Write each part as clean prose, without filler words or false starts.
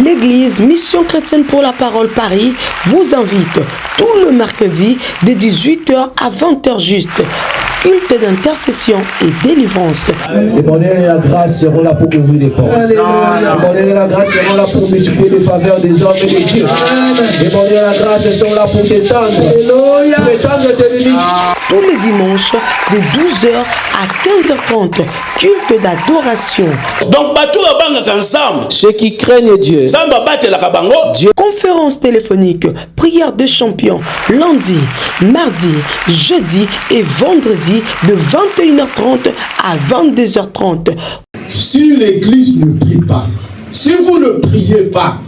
L'église Mission Chrétienne pour la Parole Paris vous invite tout le mercredi de 18h à 20h juste. Culte d'intercession et délivrance. Le bonheur et la grâce seront là pour ouvrir les portes. Le bonheur et la grâce seront là pour multiplier les faveurs des hommes et des dieux. Le bonheur et la grâce sont là pour t'étendre. Pour étendre tes limites. Tous les dimanches de 12h à 15h30, culte d'adoration. Donc, ensemble. Ceux qui craignent Dieu. Dieu. Conférence téléphonique, prière de champions, lundi, mardi, jeudi et vendredi de 21h30 à 22h30. Si l'église ne prie pas, si vous ne priez pas,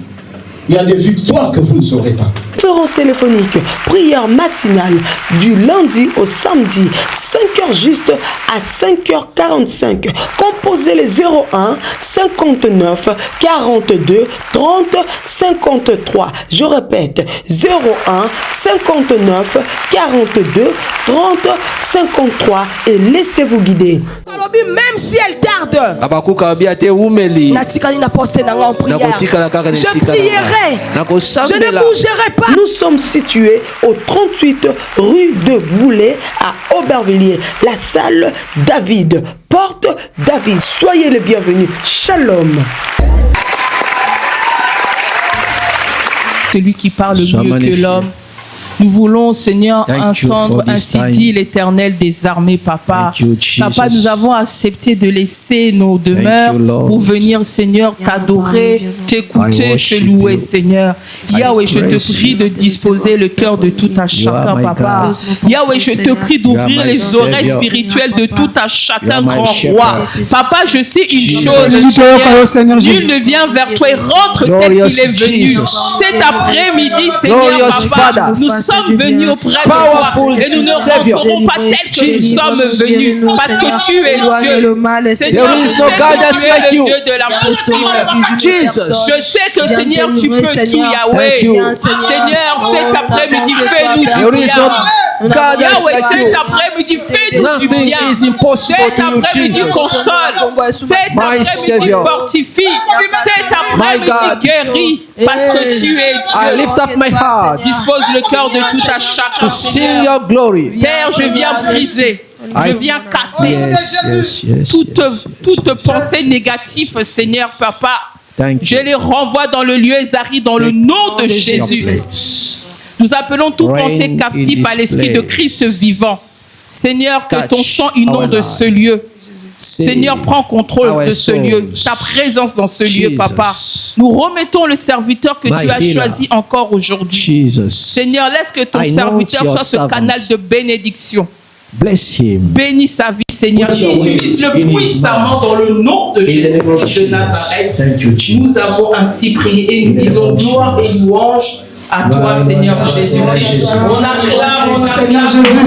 il y a des victoires que vous ne saurez pas. Conférence téléphonique, prière matinale du lundi au samedi, 5h juste à 5h45. Composez les 01 59 42 30 53. Je répète, 01 59 42 30 53 et laissez-vous guider. Même si elle tarde, je prierai, je ne bougerai pas. Nous sommes situés au 38 rue de Goulet à Aubervilliers, la salle David, porte David. Soyez les bienvenus. Shalom. Celui qui parle mieux que l'homme. Nous voulons, Seigneur, entendre ainsi dit l'Éternel des armées, Papa. Papa, nous avons accepté de laisser nos demeures pour venir, Seigneur, t'adorer, t'écouter, te louer, Seigneur. Yahweh, je te prie de disposer le cœur de tout à chacun, Papa. Yahweh, je te prie d'ouvrir les oreilles spirituelles de tout à chacun, grand roi. Papa, je sais une chose, Seigneur, nul ne vient vers toi et rentre tel qu'il est venu. Cet après-midi, Seigneur, Papa, nous sommes venus auprès de toi et nous ne rentrerons pas tel que nous sommes venus parce que tu es Dieu. Seigneur, je sais que tu es le Dieu de l'impossible. Je sais que Seigneur, tu peux tout, Yahweh. Seigneur, cet après-midi, fais-nous du bien. Yahweh, cet après-midi, fais-nous du bien. Cet après-midi, console. Cet après-midi, fortifie. Cet après-midi, guéris parce que tu es Dieu. Dispose le cœur de tout à chacun. Père, je viens briser. Je viens casser toute pensée négative, Seigneur, Papa. Je les renvoie dans le lieu Zari, dans le nom de Jésus. Nous appelons toute pensée captive à l'esprit de Christ vivant. Seigneur, que ton sang inonde ce lieu. Seigneur, prends contrôle de ce lieu, ta présence dans ce lieu, Papa. Nous remettons le serviteur que tu as choisi encore aujourd'hui. Seigneur, laisse que ton serviteur soit ce canal de bénédiction. Bénis sa vie, Seigneur. Utilise-le puissamment dans le nom de Jésus-Christ de Nazareth. Nous avons ainsi prié et nous disons gloire et louange à toi, Seigneur Jésus-Christ. On acclame, on acclame Jésus.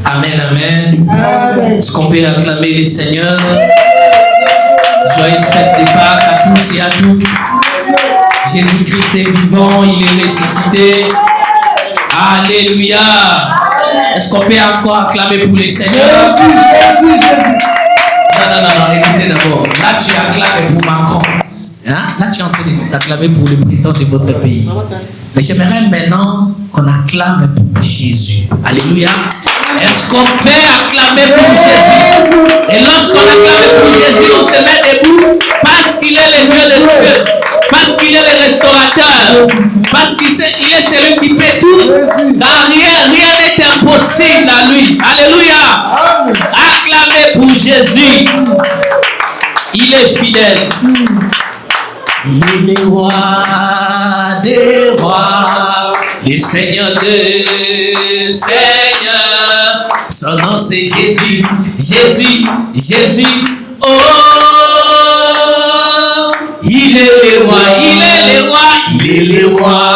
Amen, amen. Est-ce qu'on peut acclamer les seigneurs? Joyeuse fête des Pâques à tous et à toutes. Jésus-Christ est vivant, il est ressuscité. Alléluia. Est-ce qu'on peut encore acclamer pour les seigneurs? Jésus. Non, écoutez d'abord. Là, tu acclames pour Macron. Hein? Là, tu es en train d'acclamer pour le président de votre pays. Mais j'aimerais maintenant qu'on acclame pour Jésus. Alléluia. Est-ce qu'on peut acclamer pour Jésus? Et lorsqu'on acclame pour Jésus, on se met debout parce qu'il est le Dieu des cieux, parce qu'il est le restaurateur, parce qu'il est celui qui fait tout. Dans rien n'est impossible à lui. Alléluia. Acclamez pour Jésus. Il est fidèle. Il est le roi des rois, le Seigneur des seigneurs. Son nom c'est Jésus, Jésus. Oh, il est le roi, il est le roi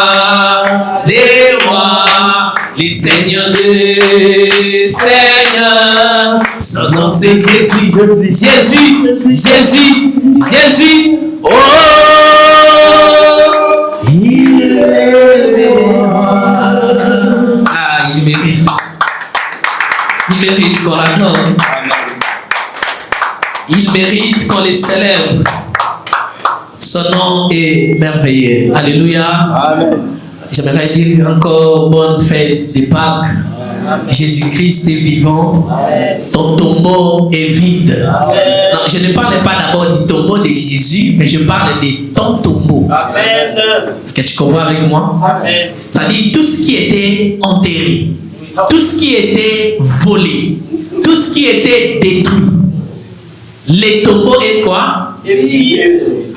des rois, le Seigneur des seigneurs. Son nom c'est Jésus. Jésus, Jésus, Jésus. Oh, il est roi. Ah, il mérite. Il mérite qu'on l'adore. Il mérite qu'on les célèbre. Son nom est merveilleux. Alléluia. Amen. J'aimerais dire encore bonne fête de Pâques. Jésus-Christ est vivant. Ton tombeau est vide. Non, je ne parle pas d'abord du tombeau de Jésus, mais je parle de ton tombeau. Amen. Est-ce que tu comprends avec moi? Amen. Ça dit tout ce qui était enterré, tout ce qui était volé, tout ce qui était détruit. Les tombeaux est quoi?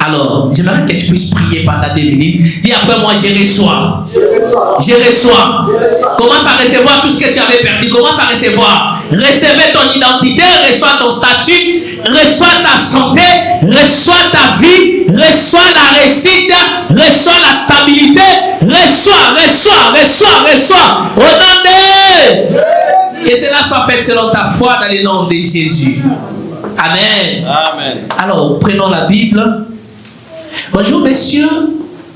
Alors, j'aimerais que tu puisses prier pendant 2 minutes. Dis après moi, je reçois. Je reçois. Commence à recevoir tout ce que tu avais perdu. Commence à recevoir. Recevez ton identité, reçois ton statut, reçois ta santé, reçois ta vie, reçois la réussite, reçois la stabilité, reçois. Au nom de... Que cela soit fait selon ta foi dans le nom de Jésus. Amen. Amen. Alors, prenons la Bible. Bonjour, messieurs.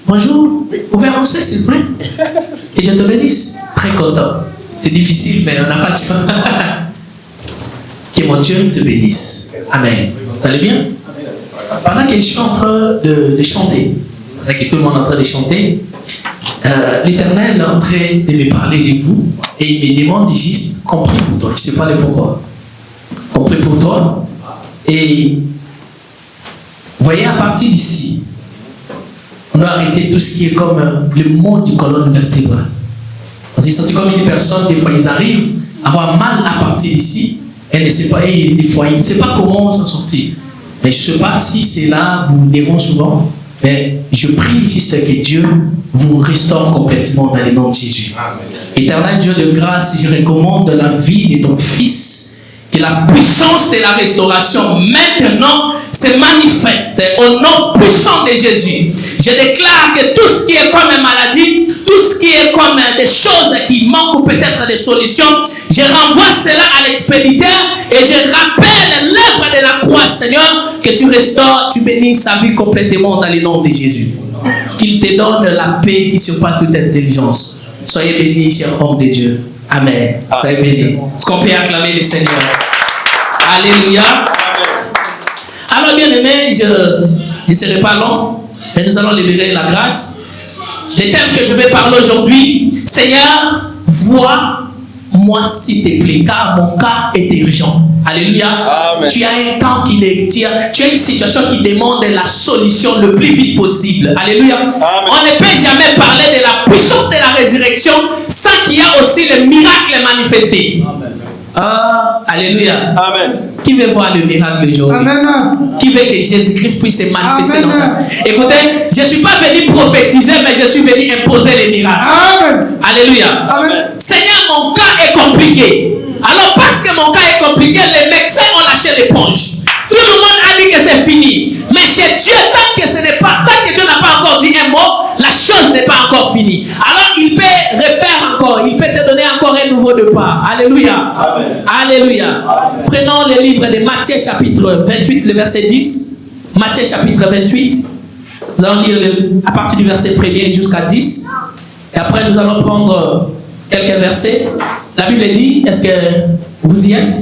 Bonjour. Ouvrez vos yeux, s'il vous plaît. Et Dieu te bénisse. Très content. C'est difficile, mais on n'a pas de choix. Que mon Dieu te bénisse. Amen. Vous allez bien? Pendant que je suis en train de chanter, pendant que tout le monde est en train de chanter, l'Éternel est en train de me parler de vous et il me demande juste compris pour toi. Je ne sais pas le pourquoi. Compris pour toi. Et voyez, à partir d'ici, on doit arrêter tout ce qui est comme le mot du colonne vertébrale. Parce qu'ils sont comme une personne, des fois ils arrivent à avoir mal à partir d'ici, elle ne sait pas, et des fois ils ne sait pas comment s'en sortir. Mais je ne sais pas si c'est là, vous dérange souvent, mais je prie juste que Dieu vous restaure complètement dans le nom de Jésus. Éternel Dieu de grâce, je recommande la vie de ton Fils. Que la puissance de la restauration maintenant se manifeste au nom puissant de Jésus. Je déclare que tout ce qui est comme une maladie, tout ce qui est comme des choses qui manquent ou peut-être des solutions, je renvoie cela à l'expéditeur et je rappelle l'œuvre de la croix, Seigneur, que tu restaures, tu bénis sa vie complètement dans le nom de Jésus. Qu'il te donne la paix qui surpasse toute intelligence. Soyez bénis, cher homme de Dieu. Amen. Soyez bénis. Est-ce qu'on peut acclamer le Seigneur? Alléluia. Alors, bien aimé, je ne serai pas long, mais nous allons libérer la grâce. Le thème que je vais parler aujourd'hui, Seigneur, vois-moi s'il te plaît, car mon cas est urgent. Alléluia. Amen. Tu as un temps tu as une situation qui demande la solution le plus vite possible. Alléluia. Amen. On ne peut jamais parler de la puissance de la résurrection sans qu'il y ait aussi le miracle manifesté. Amen. Ah, alléluia. Amen. Qui veut voir le miracle aujourd'hui? Qui veut que Jésus-Christ puisse se manifester dans ça? Écoutez, je ne suis pas venu prophétiser, mais je suis venu imposer les miracles. Amen. Alléluia. Amen. Seigneur, mon cas est compliqué. Alors, parce que mon cas est compliqué, les médecins ont lâché l'éponge. Tout le monde a dit que c'est fini. Mais chez Dieu, tant que Dieu n'a pas encore dit un mot, la chose n'est pas encore finie. Alors, il peut refaire encore. Il peut te donner encore un nouveau départ. Alléluia. Amen. Alléluia. Amen. Prenons le livre de Matthieu chapitre 28, le verset 10. Matthieu chapitre 28. Nous allons lire à partir du verset 1er jusqu'à 10. Et après, nous allons prendre quelques versets. La Bible dit, est-ce que vous y êtes?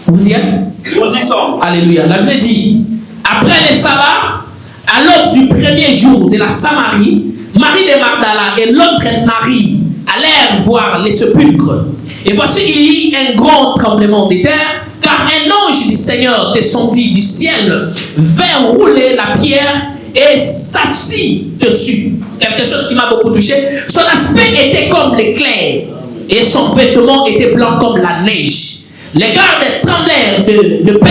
Vous y êtes? Nous y sommes. Alléluia. La Bible dit, après le sabbat, à l'aube du premier jour de la Samarie, Marie de Magdala et l'autre Marie allèrent voir les sépulcres. Et voici, il y eut un grand tremblement de terre, car un ange du Seigneur descendit du ciel, vint rouler la pierre et s'assit dessus. Quelque chose qui m'a beaucoup touché. Son aspect était comme l'éclair et son vêtement était blanc comme la neige. Les gardes tremblèrent de peur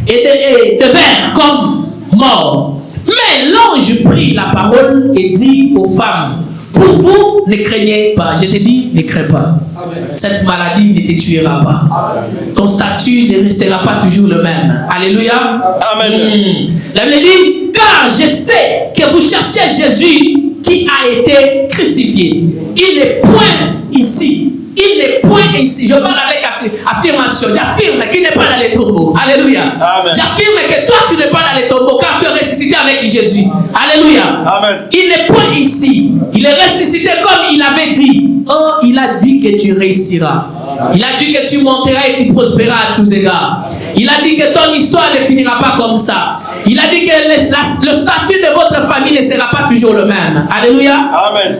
et devinrent comme morts. Mais l'ange prit la parole et dit aux femmes, pour vous, ne craignez pas. Je te dis, ne crains pas. Amen. Cette maladie ne te tuera pas. Amen. Ton statut ne restera pas toujours le même. Alléluia. Amen. La Bible dit, car je sais que vous cherchez Jésus qui a été crucifié. Il n'est point ici. il n'est point ici. Je parle avec affirmation. J'affirme qu'il n'est pas dans les tombeaux. Alléluia. J'affirme que toi, tu n'es pas dans les tombeaux car tu es ressuscité avec Jésus. Alléluia. Amen. Il n'est point ici. Il est ressuscité comme il avait dit. Oh, il a dit que tu réussiras. Il a dit que tu monteras et tu prospéreras à tous égards. Il a dit que ton histoire ne finira pas comme ça. Il a dit que le statut de votre famille ne sera pas toujours le même. Alléluia. Amen.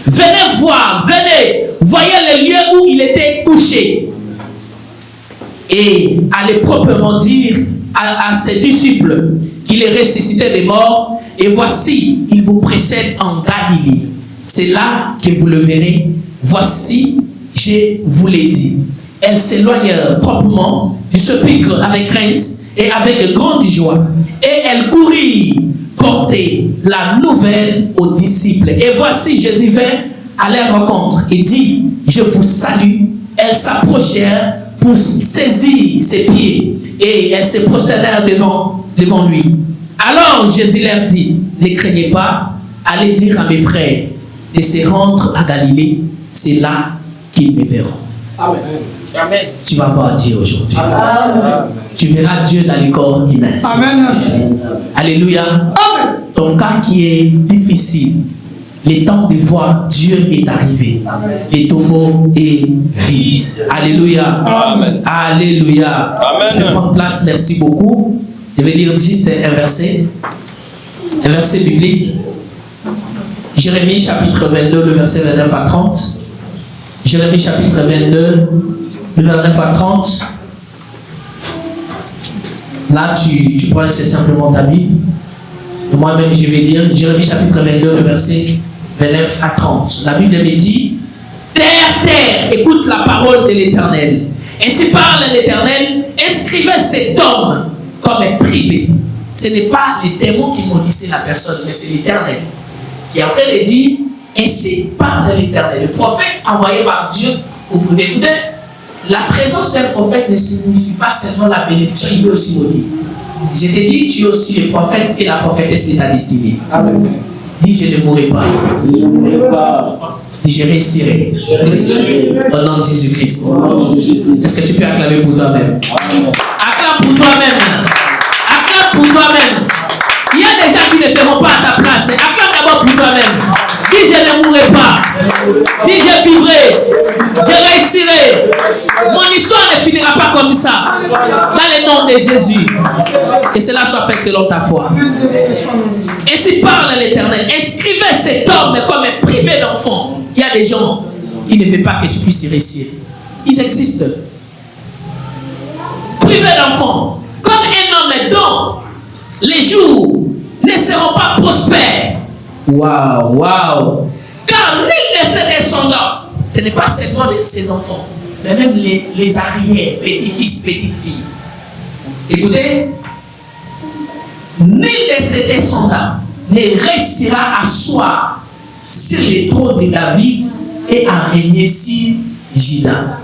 Venez voir, venez, voyez le lieu où il était couché. Et allez proprement dire à ses disciples qu'il est ressuscité des morts. Et voici, il vous précède en Galilée. C'est là que vous le verrez. Voici, je vous l'ai dit. Elle s'éloigne proprement du sépulcre avec crainte et avec grande joie. Et elle courut porter la nouvelle aux disciples. Et voici, Jésus vint à leur rencontre et dit, je vous salue. Elles s'approchèrent pour saisir ses pieds et elles se prosternèrent devant lui. Alors Jésus leur dit, ne craignez pas, allez dire à mes frères de se rendre à Galilée, c'est là qu'ils me verront. Amen. Amen. Tu vas voir Dieu aujourd'hui. Tu verras Dieu dans les corps humains. Amen. Alléluia. Amen. Ton cas qui est difficile, le temps de voir Dieu est arrivé. Le tombeau est vide. Alléluia. Amen. Alléluia. Amen. Tu peux prendre place, merci beaucoup. Je vais lire juste un verset biblique. Jérémie chapitre 22, le verset 29 à 30. Jérémie chapitre 22, le 29 à 30. Là, tu prends simplement ta Bible. Moi-même, je vais lire Jérémie chapitre 22, le verset 29 à 30. La Bible me dit, terre, terre, écoute la parole de l'Éternel. Ainsi parle l'Éternel, inscrivez cet homme comme un privé. Ce n'est pas les démons qui maudissaient la personne, mais c'est l'Éternel. Et après, il dit, ainsi parle l'Éternel. Le prophète envoyé par Dieu, vous pouvez écouter, la présence d'un prophète ne signifie pas seulement la bénédiction, il est aussi maudit. Je t'ai dit, tu es aussi le prophète et la prophétesse de ta destinée. Amen. Dis, je ne mourrai pas. Dis, je réussirai. Au nom de Jésus-Christ. Est-ce que tu peux acclamer pour toi-même? Acclame pour toi-même. Acclame pour toi-même. Il y a des gens qui ne feront pas à ta place. Acclame d'abord pour toi-même. Dis, je ne mourrai pas. Dis, je vivrai. Je réussirai. Mon histoire ne finira pas comme ça. Dans le nom de Jésus. Que cela soit fait selon ta foi. Ainsi parle l'Éternel. Inscrivez cet homme comme un privé d'enfant. Il y a des gens qui ne veulent pas que tu puisses y réussir. Ils existent. Privé d'enfant. Comme un homme dont les jours ne seront pas prospères. Waouh, waouh. Car ni de ses descendants, ce n'est pas seulement de ses enfants, mais même les arrières, petits-fils, petites-filles. Écoutez, ni de ses descendants ne réussira à asseoir sur les trônes de David et à régner sur Juda.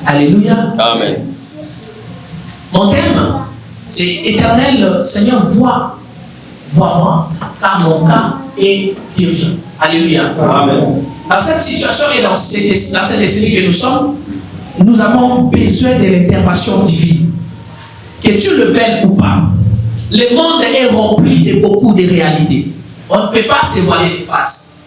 Alléluia. Amen. Mon thème, c'est Éternel, Seigneur, vois-moi, car mon cas est dirigeant. Alléluia. Amen. Dans cette situation et dans cette décennie que nous sommes, nous avons besoin de l'intervention divine. Que tu le veuilles ou pas, le monde est rempli de beaucoup de réalités. On ne peut pas se voiler les faces.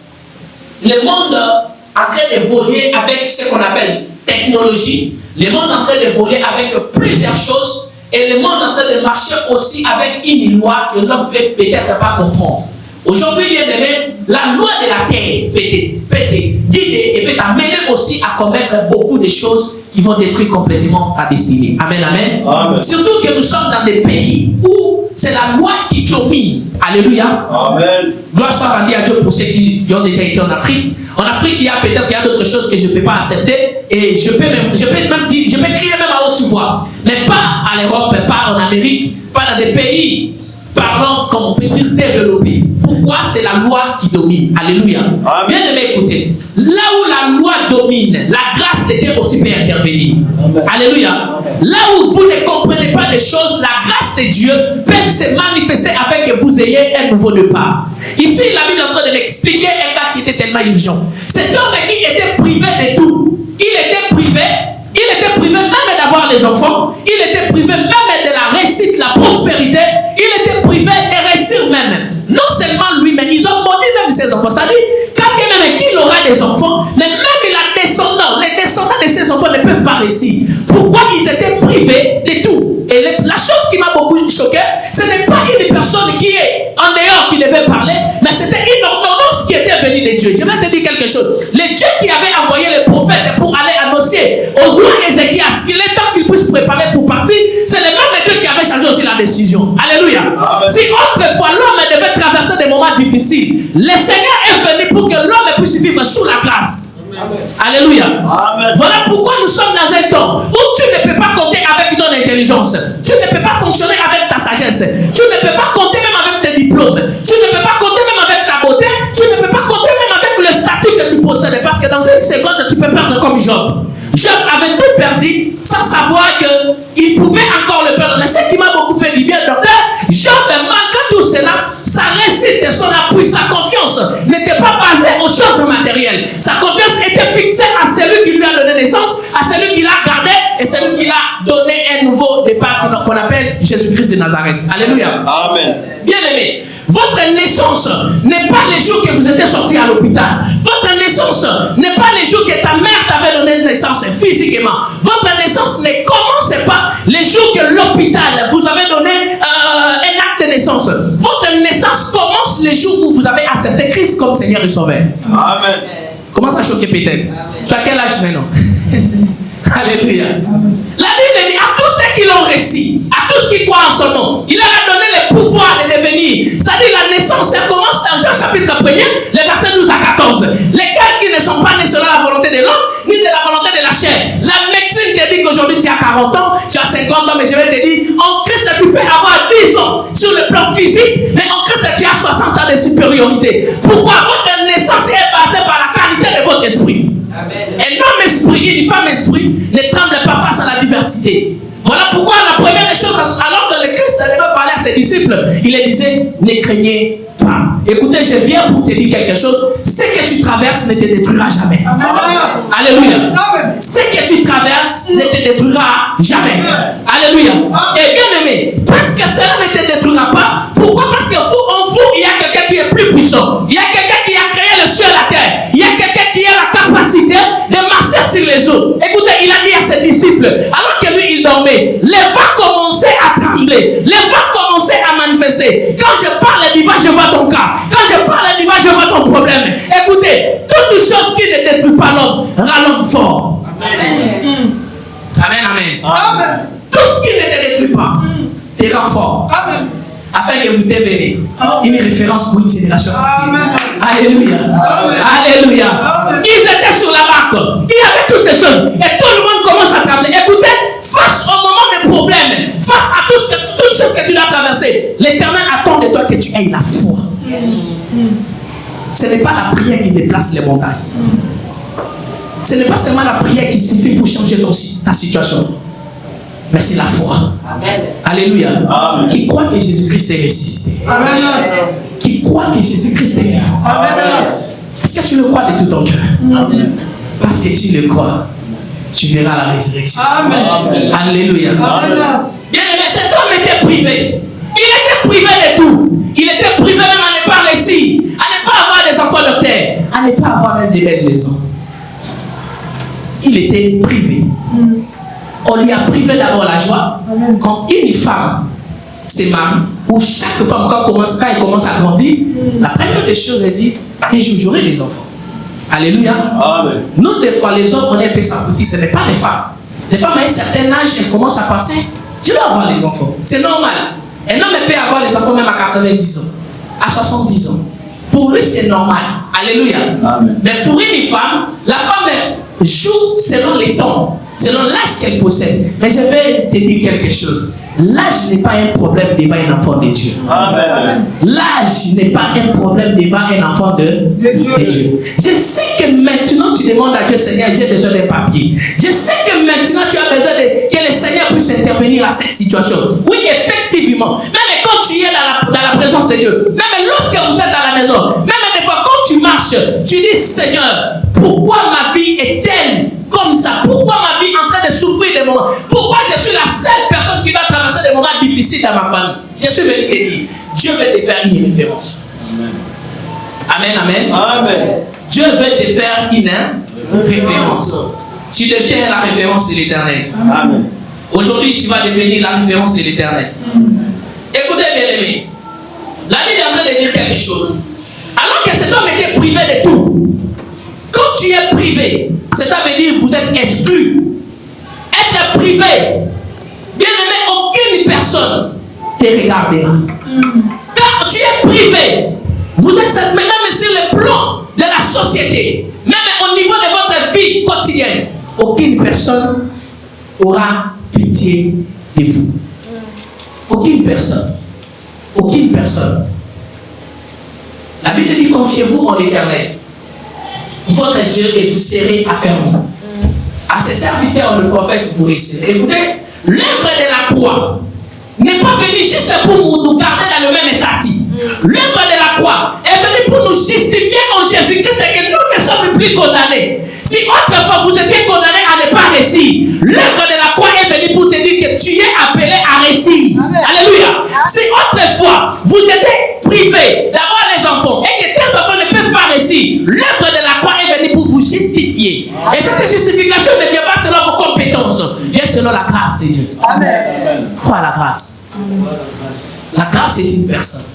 Le monde est en train d'évoluer avec ce qu'on appelle technologie. Le monde est en train d'évoluer avec plusieurs choses. Et le monde est en train de marcher aussi avec une loi que l'homme ne peut peut-être pas comprendre. Aujourd'hui, bien aimé, la loi de la terre peut te guider et peut t'amener aussi à commettre beaucoup de choses qui vont détruire complètement ta destinée. Amen, amen. Amen. Surtout que nous sommes dans des pays où c'est la loi qui domine. Alléluia. Amen. Gloire soit rendue à Dieu pour ceux qui ont déjà été en Afrique. En Afrique, il y a d'autres choses que je ne peux pas accepter. Et je peux même dire, je peux crier même à haute voix. Mais pas à l'Europe, pas en Amérique, pas dans des pays parlant, comme on peut dire, développés. Pourquoi? C'est la loi qui domine. Alléluia. Amen. Bien aimé, écoutez. Là où la loi domine, la grâce de Dieu aussi peut intervenir. Amen. Alléluia. Là où vous ne comprenez pas les choses, la grâce de Dieu peut se manifester afin que vous ayez un nouveau départ. Ici, la Bible est en train de m'expliquer un gars qui était tellement urgent. Cet homme qui était privé de tout. il était privé même d'avoir les enfants, il était privé même de la réussite, la prospérité, il était privé de réussir même. Non seulement lui, mais ils ont maudit même ses enfants. Ça dit, quand bien même qu'il aura des enfants, mais même les descendants de ses enfants ne peuvent pas réussir. Pourquoi ils étaient privés de tout? Et la chose qui m'a beaucoup choqué, ce n'est pas une personne qui est en dehors qui devait parler, mais c'était une ordonnance qui était venue de Dieu. Je vais te dire quelque chose. Le Dieu qui avait envoyé les prophètes pour aller annoncer au roi Ézéchias qu'il est temps qu'il puisse préparer pour partir, c'est le même Dieu qui avait changé aussi la décision. Alléluia. Amen. Si autrefois l'homme devait traverser des moments difficiles, le Seigneur est venu pour que l'homme puisse vivre sous la grâce. Amen. Alléluia. Amen. Voilà pourquoi nous sommes dans un temps où tu ne peux pas compter avec ton intelligence. Tu ne peux pas fonctionner avec ta sagesse. Tu ne peux pas compter même avec tes diplômes. Tu ne peux pas compter même avec ta beauté. Tu ne peux pas compter même avec le statut que tu possèdes. Parce que dans une seconde, tu peux perdre comme Job. Job avait tout perdu sans savoir qu'il pouvait encore le perdre. Mais ce qui m'a beaucoup fait du bien, docteur, Job, malgré tout cela, sa réussite, son appui, sa confiance n'était pas basée aux choses matérielles. Sa confiance était fixée à celui qui lui a donné naissance, à celui qui l'a gardé et celui qui l'a donné un nouveau départ qu'on appelle Jésus-Christ de Nazareth. Alléluia. Amen. Bien-aimé, votre naissance n'est pas les jours que vous étiez sortis à l'hôpital. Votre naissance n'est pas les jours que ta mère t'avait donné naissance physiquement. Votre naissance ne commence pas les jours que l'hôpital vous avez donné un acte de naissance. Votre naissance commence les jours où vous avez accepté Christ comme Seigneur et Sauveur. Amen. Commence à choquer peut-être. Tu as quel âge maintenant? Alléluia. La Bible dit à tous ceux qui l'ont réussi, à tous qui croient en son nom, il leur a donné le pouvoir de devenir. C'est-à-dire la naissance, elle commence dans Jean chapitre 1er, les versets 12 à 14. Lesquels qui ne sont pas nés selon la volonté de l'homme, ni de la volonté de la chair. La médecine te dit qu'aujourd'hui tu as 40 ans, tu as 50 ans, mais je vais te dire, en Christ tu peux avoir 10 ans sur le plan physique, mais en Christ tu as 60 ans de supériorité. Pourquoi? Votre naissance est basée par la qualité de votre esprit. Un homme esprit, une femme esprit ne tremble pas face à la diversité. Voilà pourquoi la première des choses, alors que le Christ devait parler à ses disciples, il leur disait, ne craignez pas. Écoutez, je viens pour te dire quelque chose. Ce que tu traverses ne te détruira jamais. Amen. Alléluia. Amen. Ce que tu traverses ne te détruira jamais. Alléluia. Et bien aimé, parce que cela ne te détruira pas. Pourquoi? Parce que en vous, il y a quelqu'un qui est plus puissant. Il y a quelqu'un qui a créé le ciel et la terre. Il y a quelqu'un qui a la capacité de marcher sur les eaux. Écoutez, il a dit à ses disciples, alors que lui il dormait, les vents commençaient à trembler, les vents commençaient à manifester. Quand je parle du vent, je vois ton cas. Quand je parle du vent, je vois ton problème. Écoutez, toute chose qui ne détruit pas l'homme rend l'homme fort. Amen. Amen, amen. Amen. Tout ce qui ne te détruit pas te rend fort. Amen. Afin que vous deveniez une référence pour une génération future. Alléluia. Amen. Alléluia. Amen. Ils étaient sur la barque. Il y avait toutes ces choses. Et tout le monde commence à trembler. Écoutez, face au moment des problèmes, face à toutes choses que tu dois traverser, l'Éternel attend de toi que tu aies la foi. Ce n'est pas la prière qui déplace les montagnes. Ce n'est pas seulement la prière qui suffit pour changer ta situation. Mais c'est la foi. Amen. Alléluia. Amen. Qui croit que Jésus-Christ est ressuscité. Amen. Qui croit que Jésus-Christ est vivant. Amen. Est-ce que tu le crois de tout ton cœur? Amen. Parce que tu le crois, tu verras la résurrection. Amen. Alléluia. Amen. Bien aimé, cet homme était privé. Il était privé de tout. Il était privé même à ne pas réussir, à ne pas avoir des enfants docteurs, à ne pas avoir même des belles maisons. Il était privé. On lui a privé d'abord la joie. Quand une femme se marie, ou chaque femme, quand elle commence à grandir, la première des choses, elle dit, un jour j'aurai des enfants. Alléluia. Amen. Nous, des fois, les hommes, on est un peu s'affoutis, ce n'est pas les femmes. Les femmes, à un certain âge, elles commencent à passer, je dois avoir les enfants. C'est normal. Un homme peut avoir les enfants même à 90 ans, à 70 ans. Pour lui, c'est normal. Alléluia. Amen. Mais pour une femme, la femme joue selon les temps, selon l'âge qu'elle possède. Mais je vais te dire quelque chose. L'âge n'est pas un problème devant un enfant de Dieu. Amen. L'âge n'est pas un problème devant un enfant de Dieu. Je sais que maintenant tu demandes à Dieu, Seigneur, j'ai besoin d'un papier. Je sais que maintenant tu as besoin que le Seigneur puisse intervenir à cette situation. Oui, effectivement. Même quand tu es dans la présence de Dieu, même lorsque vous êtes dans la maison, même des fois quand tu marches, tu dis Seigneur, pourquoi ma vie est-elle comme ça? Pourquoi ma vie est en train de souffrir des moments? Pourquoi je suis la seule personne qui va traverser des moments difficiles dans ma famille? Je suis venu te dire, Dieu veut te faire une référence. Amen, amen. Amen. Dieu veut te faire une référence. Tu deviens la référence de l'Éternel. Amen. Aujourd'hui, tu vas devenir la référence de l'Éternel. Écoutez, bien aimé, la Bible est en train de dire quelque chose. Alors que cet homme était privé de tout. Quand tu es privé, cela veut dire que vous êtes exclu. Être privé, bien aimé, aucune personne te regardera. Quand tu es privé, vous êtes même sur le plan de la société, même au niveau de votre vie quotidienne, aucune personne aura pitié de vous. Aucune personne. Aucune personne. La Bible dit confiez-vous en l'Éternel, votre Dieu, et vous serez affermis. À ses serviteurs, le prophète, vous réussirez. Écoutez, l'œuvre de la croix n'est pas venue juste pour nous garder dans le même statut. L'œuvre de la croix est venue pour nous justifier en Jésus-Christ et que nous ne sommes plus condamnés. Si autrefois vous étiez condamnés à ne pas réussir, l'œuvre de la croix est venue pour te dire que tu es appelé à réussir. Alléluia. Si autrefois vous étiez privé d'avoir les enfants et que tes enfants ne peuvent pas réussir, l'œuvre de la croix est venue pour vous justifier. Et cette justification ne vient pas selon vos compétences, vient selon la grâce de Dieu. Amen. Crois à la grâce. La grâce est une personne.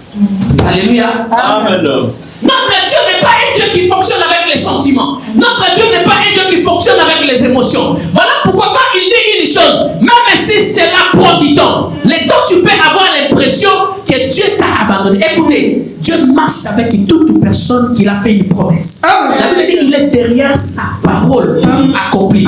Alléluia. Amen. Notre Dieu n'est pas un Dieu qui fonctionne avec les sentiments. Notre Dieu n'est pas un Dieu qui fonctionne avec les émotions. Voilà pourquoi quand il dit une chose, même si c'est là pour du temps, les temps tu peux avoir l'impression que Dieu t'a abandonné. Écoutez, Dieu marche avec toute personne qui a fait une promesse. La Bible dit qu'il est derrière sa parole accomplie.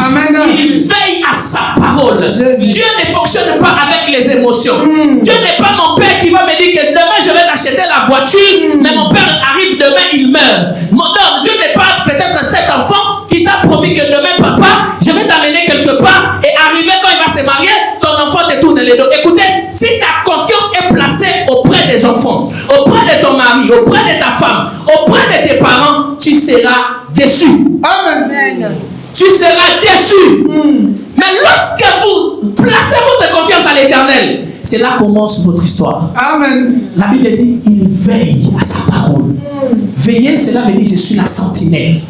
Il veille à sa parole. Dieu ne fonctionne pas avec les émotions. Dieu n'est pas mon père qui va me dire que demain je vais t'acheter la voiture, mais mon père arrive demain, il meurt. Non, Dieu n'est pas peut-être cet enfant qui t'a promis que demain, papa, je vais t'amener quelque part et arriver quand il va se marier, ton enfant te tourne les dos. Écoutez, si ta confiance est placée auprès des enfants, auprès de ton mari, auprès de ta femme, auprès de tes parents, tu seras déçu. Amen. Tu seras déçu. Mais lorsque vous placez votre confiance à l'Éternel, c'est là que commence votre histoire. Amen. La Bible dit, il veille à sa parole. Veiller, cela veut dire, je suis la sentinelle.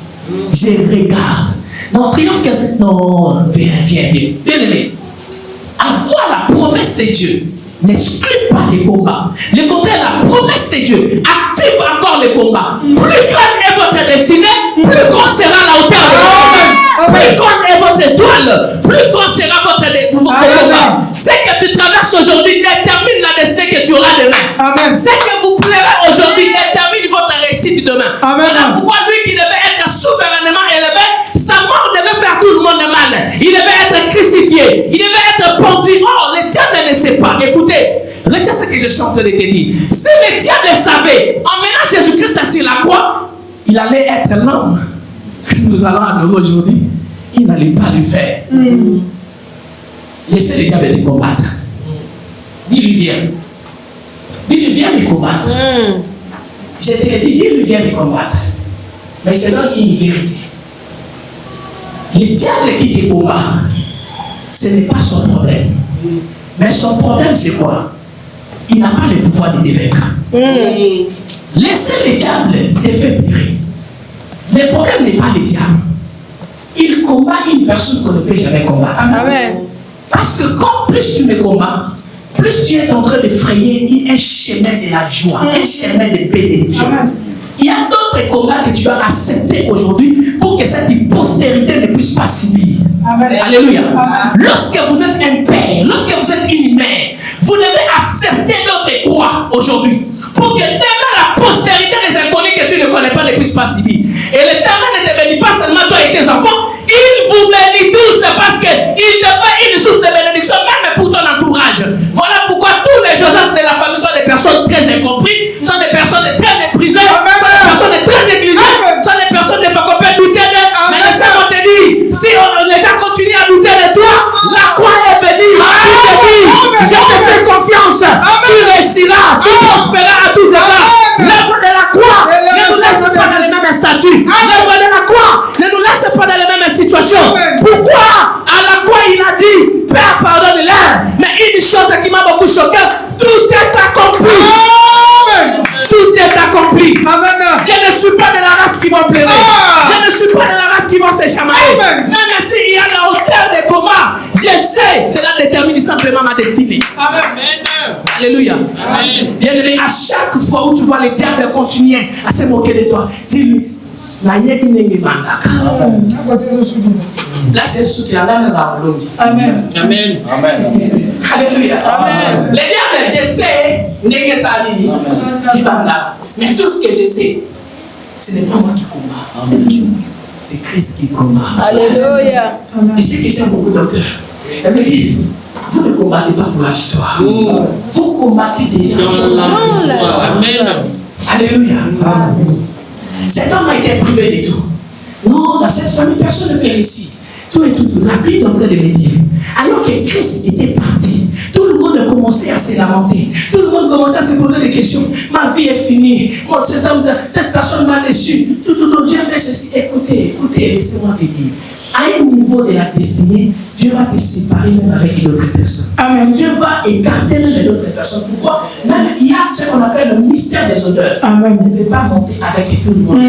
Je regarde. Non, triomphe, non, viens. Bien aimé, avoir la promesse de Dieu n'exclut pas les combats. Le contraire, la promesse de Dieu active encore les combats. Plus grande est votre destinée, plus grande sera la hauteur de votre combat. Plus grande est votre étoile, plus grand sera votre combat. Ce que tu traverses aujourd'hui détermine la destinée que tu auras demain. Amen. Ce que vous plairez aujourd'hui détermine votre réussite demain. Voilà pourquoi lui qui devait être souverainement élevé, sa mort devait faire tout le monde mal. Il devait être crucifié, il devait être pendu. Oh, le diable ne sait pas. Écoutez, retiens ce que je suis en train de te dire. Si le diable savait, en menant Jésus-Christ sur la croix, il allait être l'homme que nous allons adorer aujourd'hui. Il n'allait pas le faire. Laissez le diable te combattre. Dis-lui viens. Dis-lui viens me combattre. Je te l'ai dit, dis-lui viens me combattre. Mais je te donne une vérité. Le diable qui te combat, ce n'est pas son problème. Mais son problème c'est quoi? Il n'a pas le pouvoir de te vaincre. Laissez le diable te faire périr. Le problème n'est pas le diable. Il combat une personne qu'on ne peut jamais combattre. Amen. Parce que quand plus tu me combats, plus tu es en train de frayer un chemin de la joie, un chemin de bénédiction. Il y a d'autres combats que tu dois accepter aujourd'hui pour que cette postérité ne puisse pas subir. Amen. Alléluia. Amen. Lorsque vous êtes un père, lorsque vous êtes une mère, vous devez accepter notre croix aujourd'hui pour que demain la postérité des inconnus que tu ne connais pas ne puisse pas subir. Et l'Éternel ne te bénit pas seulement toi et tes enfants, il vous bénit tous parce qu'il te fait une source de bénédiction même pour ton entourage. Voilà pourquoi tous les Joseph de la famille sont des personnes très incomprises, sont des personnes très méprisées, sont des personnes très négligées, sont des personnes des fois qu'on peut douter d'elles. Mais laissez-moi te dire, si les gens continuent à douter de toi, la croix est venue. Je te fais confiance. Tu réussiras, tu prospéreras à tous égards. L'œuvre de la croix ne nous laisse pas dans les mêmes chamailler. Même s'il y a la hauteur des combats, je sais, cela détermine simplement ma destinée. Amen. Alléluia. Bien-aimé, à chaque fois où tu vois les diables continuer à se moquer de toi, dis-lui, là c'est ce qui a l'air. Amen. Amen. Alléluia. Amen. Les diables, je sais, mais tout ce que je sais, ce n'est pas moi qui combat. C'est Christ qui combat. Alléluia. Et c'est que j'aime beaucoup docteur. Vous ne combattez pas pour la victoire. Vous combattez déjà pour la victoire. Amen. Alléluia. Cet homme a été privé de tout. Non, dans cette famille, personne ne périssit. Tout et tout. La Bible est en train de le dire. Alors que Christ était parti, tout le monde a commencé à se lamenter. Tout le monde commençait à se poser des questions. Ma vie est finie. Moi, cet homme, cette personne m'a déçu. Tout, j'ai fait ceci. Écoutez, laissez-moi te dire. À un niveau de la destinée, Dieu va te séparer même avec d'autres personnes. Amen. Dieu va écarter même d'autres personnes. Pourquoi? Même il y a ce qu'on appelle le mystère des odeurs. Amen. Il ne peut pas monter avec tout le monde.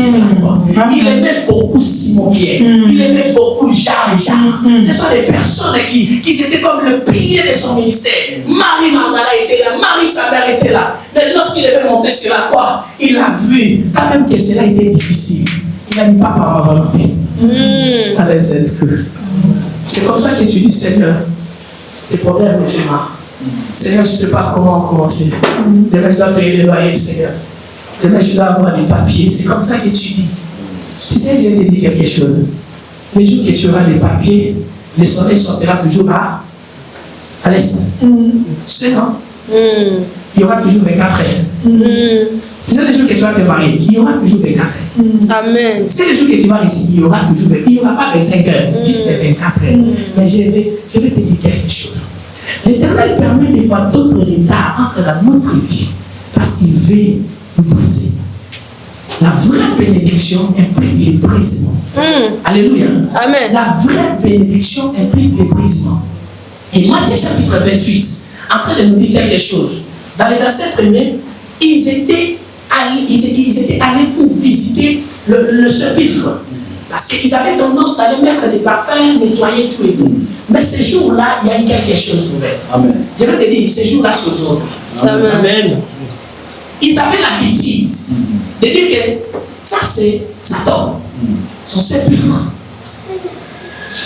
Il aimait beaucoup Simon-Pierre. Il aimait beaucoup Jean et Jean. Ce sont des personnes qui étaient comme le pilier de son ministère. Marie-Magdala était là, Marie-Sabère était là. Mais lorsqu'il devait monter sur la croix, il a vu, quand même que cela était difficile. Il n'a dit pas par ma volonté. Allez, c'est comme ça que tu dis, Seigneur, ces problèmes me font mal. Seigneur, je ne sais pas comment commencer. Demain, je dois payer les loyers, Seigneur. Demain, je dois avoir des papiers. C'est comme ça que tu dis. Tu sais, je vais te dire quelque chose. Les jours que tu auras des papiers, le soleil sortira toujours à l'est. Tu sais, non? Il y aura toujours 24 heures. C'est les jours que tu vas te marier, il y aura toujours 24 heures. Amen. C'est les jours que tu vas ici, il y aura toujours 24 heures. Il n'y aura pas 25 heures, juste 24 heures. Mais je vais te dire quelque chose. L'Éternel permet des fois d'autres retards entre dans notre vie parce qu'il veut nous briser. La vraie bénédiction implique les brisements. Alléluia. Amen. La vraie bénédiction implique les brisements. Et Matthieu chapitre 28, en train de nous dire quelque chose. Dans les versets premiers, ils étaient allés pour visiter le sépulcre. Parce qu'ils avaient tendance à aller mettre des parfums, nettoyer tout et tout. Mais ce jour-là, il y a eu quelque chose de nouvel. Amen. Je vais te dire, ce jour-là, c'est aujourd'hui. Amen. Ils avaient l'habitude de dire que ça, c'est Satan, son sépulcre.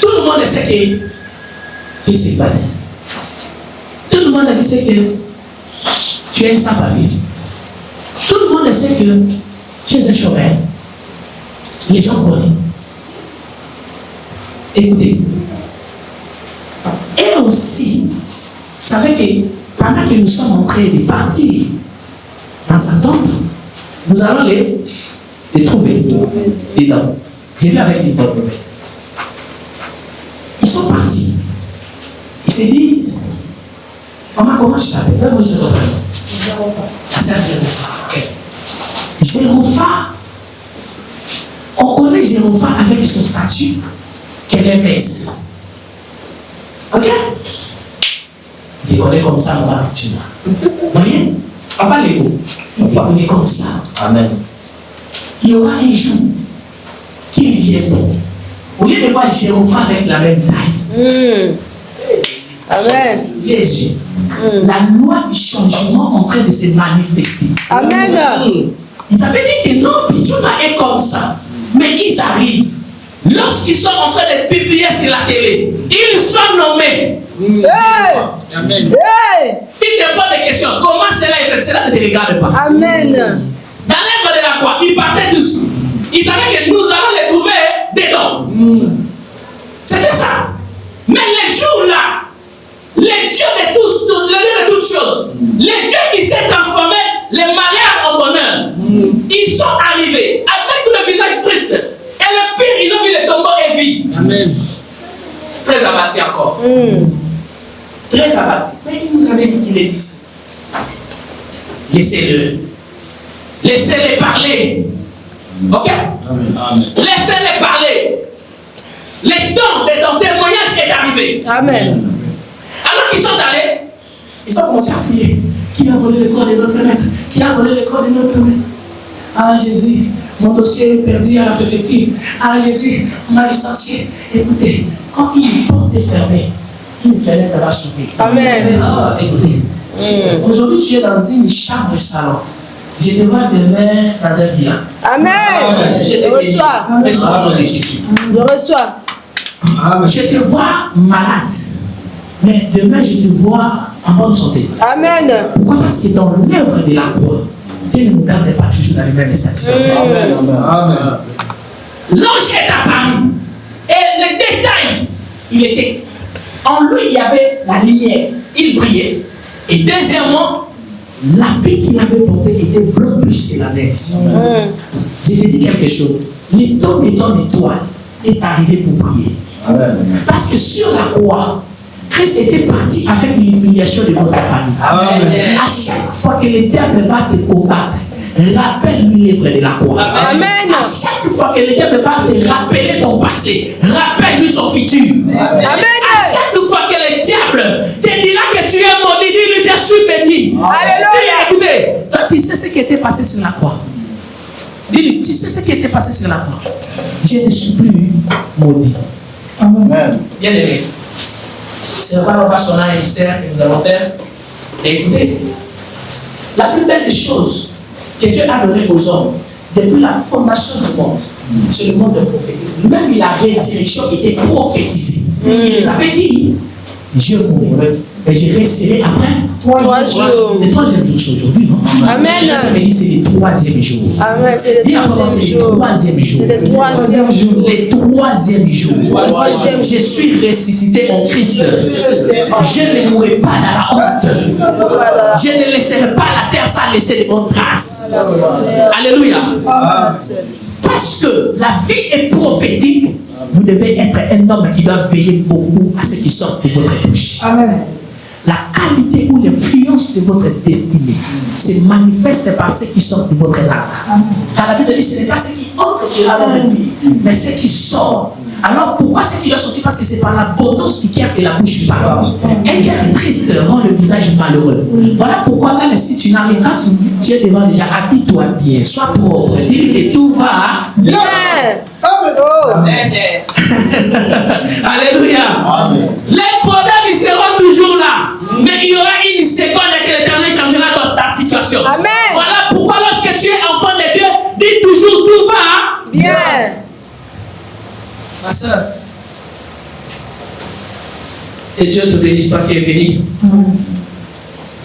Tout le monde sait que tu sais pas. Tout le monde sait que tu es un sans-papier. Tout le monde sait que tu es un chômeur. Les gens connaissent. Écoutez. Et aussi, vous savez que pendant que nous sommes en train de partir dans sa tombe, nous allons les trouver dedans. J'ai vu avec les bonnes nouvelles. Ils sont partis. Il s'est dit, maman, comment tu t'appelles? Donne-moi ce nom. La sœur Jéropha. Jéropha, on connaît Jéropha avec son statut qu'elle est messe. Ok? Il connaît comme ça, on va continuer. Vous voyez? Papa Léo, il connaît comme ça. Amen. Il y aura un jour qu'il viendra. Au lieu de voir Jéhovah avec la même taille. Amen. Jésus. La loi du changement en train de se manifester. Amen. Ils avaient dit que non, Pitchouna est comme ça. Mais ils arrivent. Lorsqu'ils sont en train de publier sur la télé, ils sont nommés. Hey! Amen. Hey! Tu te poses des questions. Comment cela est fait? Cela ne te regarde pas. Amen. Dans l'œuvre de la croix, ils partaient tous. Ils savaient que nous allons les trouver dedans. C'était ça. Mais les jours-là, les dieux de toutes choses, les dieux qui s'est transformé, les malheurs en bonheur, ils sont arrivés avec le visage triste. Et le pire, ils ont vu les tombeaux et vie. Amen. Très abattu encore. Très abattu. Mais il nous avait dit qu'il est ici. Laissez-le. Laissez-les parler. Ok? Laissez-les parler. Le temps de ton témoignage est arrivé. Amen. Alors qu'ils sont allés, ils ont commencé à fouiller. Qui a volé le corps de notre maître? Qui a volé le corps de notre maître? Ah, Jésus, mon dossier est perdu à la préfecture. Ah Jésus, on m'a licencié. Écoutez, quand une porte est fermée, une fenêtre va s'ouvrir. Amen. Ah, écoutez, aujourd'hui tu es dans une chambre de salon. Je te vois demain dans un villa. Amen. Je te reçois. Reçois au nom de Jésus. Je reçois. Je te vois malade. Mais demain, je te vois en bonne santé. Amen. Pourquoi? Parce que dans l'œuvre de la croix, Dieu ne nous garde pas toujours dans les mêmes statuts. Amen. L'ange est apparu. Et le détail, il était. En lui, il y avait la lumière. Il brillait. Et deuxièmement, l'habit qu'il avait porté était blanc plus que la neige. Je te dis quelque chose. L'étoile de ton étoile est arrivé pour briller. Amen. Parce que sur la croix, Christ était parti avec l'humiliation de votre famille. Amen. À chaque fois que le diable va te combattre, rappelle-lui l'œuvre de la croix. Amen. À chaque fois que le diable va te rappeler ton passé, rappelle-lui son futur. Amen. À chaque fois que le diable te dira que tu es maudit, dis-lui je suis béni. Alléluia. Dis-lui, écoutez, toi, tu sais ce qui était passé sur la croix. Dis-lui, tu sais ce qui était passé sur la croix. Je ne suis plus maudit. Amen. Bien aimé. C'est pas le passionnat et mystère que nous allons faire. Et écoutez, la plus belle des choses que Dieu a donné aux hommes depuis la fondation du monde, c'est le monde de prophétique. Même la résurrection était prophétisée. Il les avait dit, je mourrai, mais je resterai après 3 jours. Le 3e jour, c'est aujourd'hui, non? Amen. Il dit, c'est le 3e jour. Amen. C'est le Dis encore, c'est le 3e jour. C'est le 3e jour. Le 3e jour. Troisième Je suis ressuscité en Christ. Je ne mourrai pas dans la honte. Je ne laisserai pas la terre sans laisser de bonnes traces. Alléluia. Parce que la vie est prophétique, vous devez être un homme qui doit veiller beaucoup à ce qui sort de votre bouche. Amen. La qualité ou l'influence de votre destinée se manifeste par ce qui sort de votre âme. Car la Bible dit ce n'est pas ce qui entre qui est dans le pays, mais ce qui sort. Alors pourquoi ce qui doit sortir? Parce que c'est par l'abondance du cœur que la bouche parle. Un cœur triste rend le visage malheureux. Voilà pourquoi même si tu n'as rien, quand tu es devant déjà, habille-toi bien, sois propre, dis-lui que tout va bien. Amen. Alléluia. Amen. Les problèmes ils seront toujours là. Mais il y aura une seconde que l'Éternel changera ta situation. Amen. Voilà pourquoi lorsque tu es enfant de Dieu, dis toujours tout va Bien. Ma soeur, que Dieu te bénisse, toi qui es venu.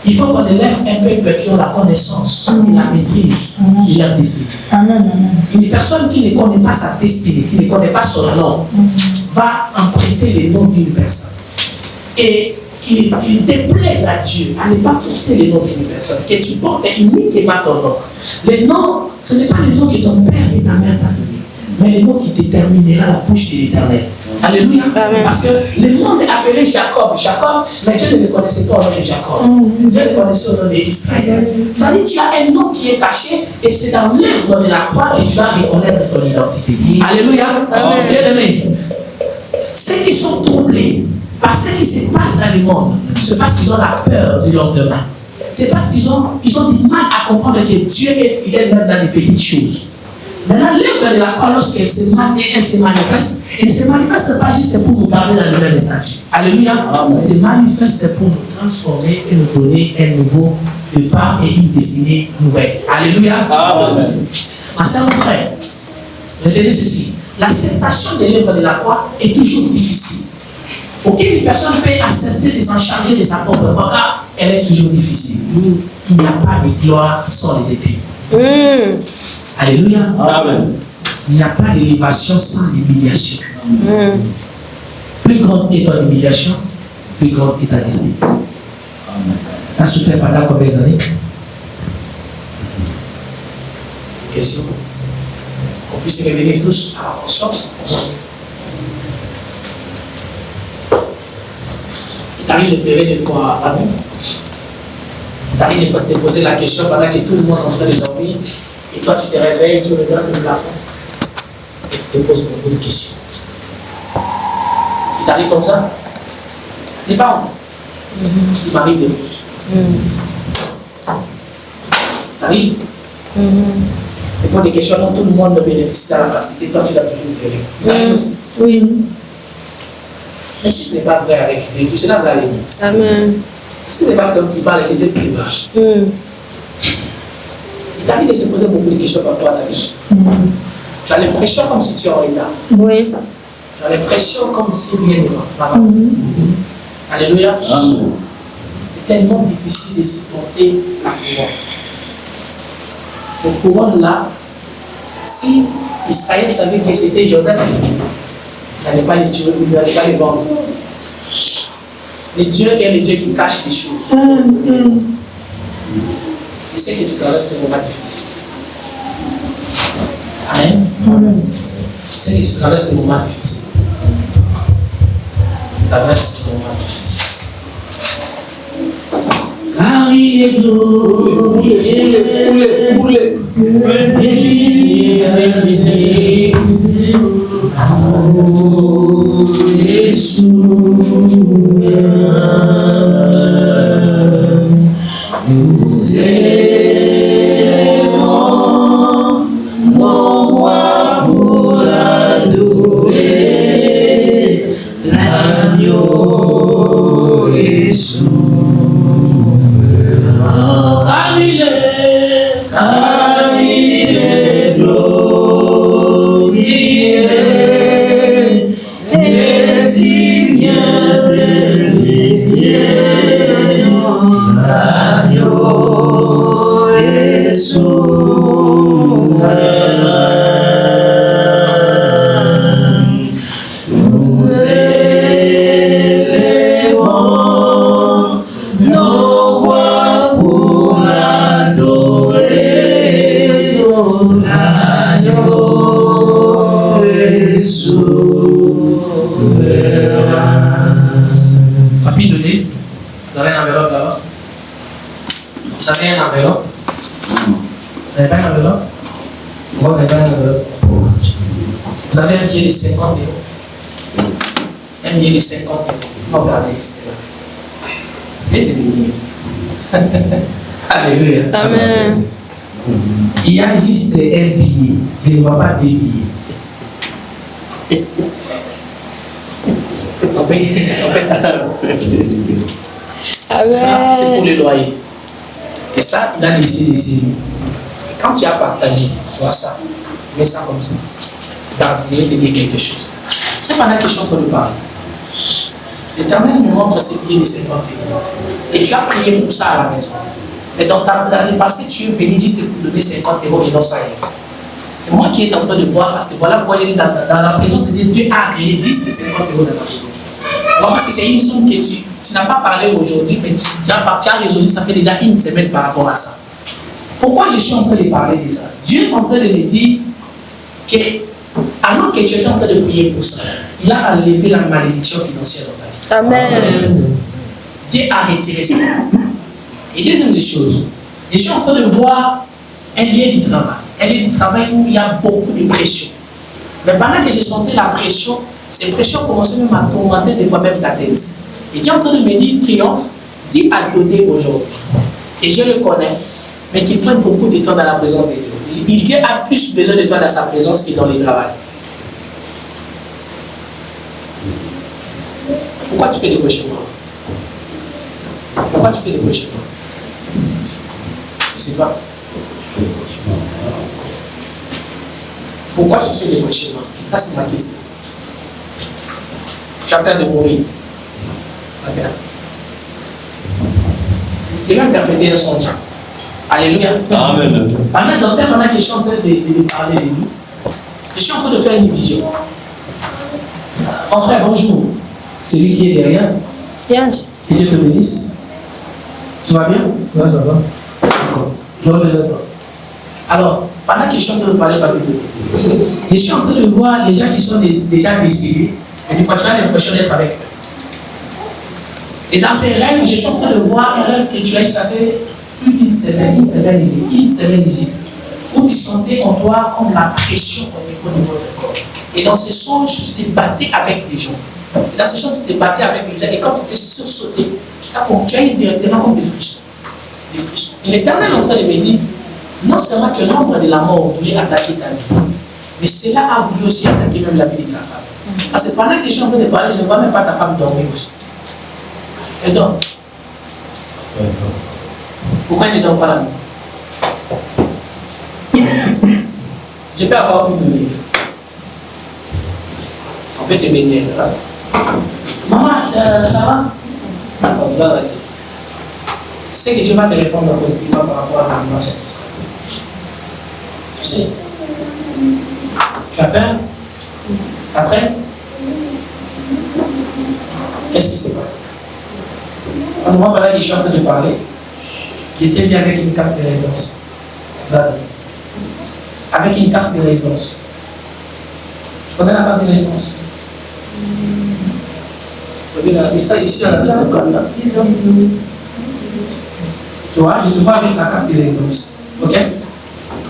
Il faut qu'on élève un peuple qui ont la connaissance et la maîtrise de leur destinée. Une personne qui ne connaît pas sa destinée, qui ne connaît pas son nom, va emprunter le nom d'une personne. Et il déplaise à Dieu à ne pas porter le nom d'une personne, que tu portes uniquement ton nom. Le nom, ce n'est pas le nom que ton père et ta mère t'ont donné, mais le nom qui déterminera la bouche de l'Éternel. Alléluia. Amen. Parce que le monde est appelé Jacob, mais Dieu ne le connaissait pas au nom de Jacob. Dieu le connaissait au nom d'Israël. C'est-à-dire tu as un nom qui est caché et c'est dans l'œuvre de la croix que tu vas reconnaître ton identité. Alléluia. Bien aimé. Ceux qui sont troublés par ce qui se passe dans le monde, c'est parce qu'ils ont la peur du lendemain. C'est parce qu'ils ont du mal à comprendre que Dieu est fidèle même dans les petites choses. Maintenant, l'œuvre de la croix, lorsqu'elle se manifeste, elle ne se manifeste pas juste pour nous garder dans le même statut. Alléluia. Elle se manifeste pour nous transformer et nous donner un nouveau départ et une destinée nouvelle. Alléluia. Amen. Ma soeur, mon frère, retenez ceci. L'acceptation de l'œuvre de la croix est toujours difficile. Aucune personne peut accepter de s'en charger de sa propre voix, elle est toujours difficile. Il n'y a pas de gloire sans les épines. Alléluia. Amen. Il n'y a pas d'élévation sans l'humiliation. Plus grande est ton humiliation, plus grande est ta destinée. Tu as souffert pendant combien d'années? Question. Qu'on puisse revenir tous à la conscience. Il t'arrive de pleurer des fois à nous. Il t'arrive des fois de te poser la question pendant que tout le monde est en train de dormir. Et toi, tu te réveilles, tu regardes le plafond et tu te poses beaucoup de questions. Il t'arrive comme ça? N'es pas honte. Il m'arrive des fois. T'arrives? Il faut des questions dont tout le monde bénéficie de la facilité. Toi, tu l'as toujours géré. Oui. Mais si ce n'est pas vrai avec Dieu, tout cela va aller. Amen. Si ce n'est pas comme qui parle, c'était plus bas. Il t'a dit de se poser beaucoup de questions par rapport à ta vie. Tu as l'impression comme si tu es en retard. Oui. Tu as l'impression comme si rien ne avance. Alléluia. C'est tellement difficile de supporter la couronne. Cette couronne-là, si Israël savait que c'était Joseph, il n'allait pas les tuer, il n'allait pas les vendre. Le Dieu est le Dieu qui cache les choses. Je sais que tu traverses des moments difficiles. Amen. Je sais que tu traverses des moments difficiles. Tu traverses des moments difficiles. Car il est glorieux, nous élevons nos voix pour l'adorer, l'agneau est souverain. Car il est glorieux et digne d'être l'agneau est souverain. Nous élevons nos voix pour l'adorer, l'agneau est souverain. Rapide, vous avez une enveloppe là-bas? Vous avez une enveloppe? Vous n'avez pas une enveloppe? Pourquoi vous n'avez pas une enveloppe? Vous avez un billet de 50 €. Un billet de 50 €. Regardez ici. Et des billets. Alléluia. Amen. Il y a juste un billet. Je ne vois pas des billets. Ça, c'est pour le loyer. Et ça, il a décidé de signer. Quand tu as partagé, tu vois ça, mets ça comme ça. Regarde, je vais te dire quelque chose. C'est pendant que je suis en train de parler. L'Éternel me montre ces billets de 50 €. Et tu as prié pour ça à la maison. Mais dans l'année passée, tu es venu juste pour donner 50 € et non ça rien. C'est moi qui est en train de voir parce que voilà pourquoi il est dans la présence de Dieu. Dieu a agréé juste 50 € dans ta maison. Voilà, parce que c'est une somme que tu n'as pas parlé aujourd'hui, mais tu as résolu, ça fait déjà une semaine par rapport à ça. Pourquoi je suis en train de parler de ça? Dieu est en train de me dire que, alors que tu es en train de prier pour ça, il a enlevé la malédiction financière dans ta vie. Amen. Dieu a retiré ça. Et deuxième des choses, je suis en train de voir un lieu du travail. Un lieu du travail où il y a beaucoup de pression. Mais pendant que j'ai senti la pression, ces pressions commençaient même à tourmenter des fois même ta tête. Et Dieu est en train de me dire, triomphe, dis à donner aujourd'hui. Et je le connais, mais qu'il prenne beaucoup de temps dans la présence de Dieu. Dieu a plus besoin de toi dans sa présence que dans le travail. Pourquoi tu fais des cauchemars? Pourquoi tu fais des cauchemars? Je ne sais pas. Pourquoi tu fais des cauchemars? Ça, c'est ma question. Tu as peur de mourir. Ok. Tu vas interpréter un songe. Alléluia. Amen. Pendant que je suis en train de parler de lui, je suis en train de faire une vision. Mon frère, bonjour. C'est lui qui est derrière. Yes. Que Dieu te bénisse. Tu vas bien? Oui, ça va. D'accord. Je reviens de toi. Alors, pendant que je suis en train de parler par Dieu, je suis en train de voir les gens qui sont déjà décédés, et des fois tu as l'impression d'être avec eux. Et dans ces rêves, je suis en train de voir un rêve que tu as eu, ça fait plus d'une semaine, une semaine ici, où tu sentais en toi comme la pression au niveau de votre corps. Et dans ces songes, tu t'es battu avec les gens. Et dans ces songes, tu t'es battu avec les gens. Et quand tu t'es sursauté, tu as eu directement comme des frissons. Et l'Éternel est en train de me dire, non seulement que l'ombre de la mort voulait attaquer ta vie, mais cela a voulu aussi attaquer même la vie de ta femme. Parce que pendant que je suis en train de parler, je ne vois même pas ta femme dormir aussi. Elle dort. Pourquoi elle ne dort pas la nuit? Je peux avoir plus de livres. En fait, tu baigner là. Maman, ça va? D'accord, tu vas rester. Tu sais que Dieu va te répondre positivement par rapport à la dimension. Tu sais. Tu as peur? Ça traîne? Qu'est-ce qui se passe? Quand moi, pendant que je suis en train de parler, j'étais bien avec une carte de résidence. Avec une carte de résidence. Tu connais la carte de résidence? Ici, on a cette carte là. Tu vois, je te vois avec la carte de résidence. Ok?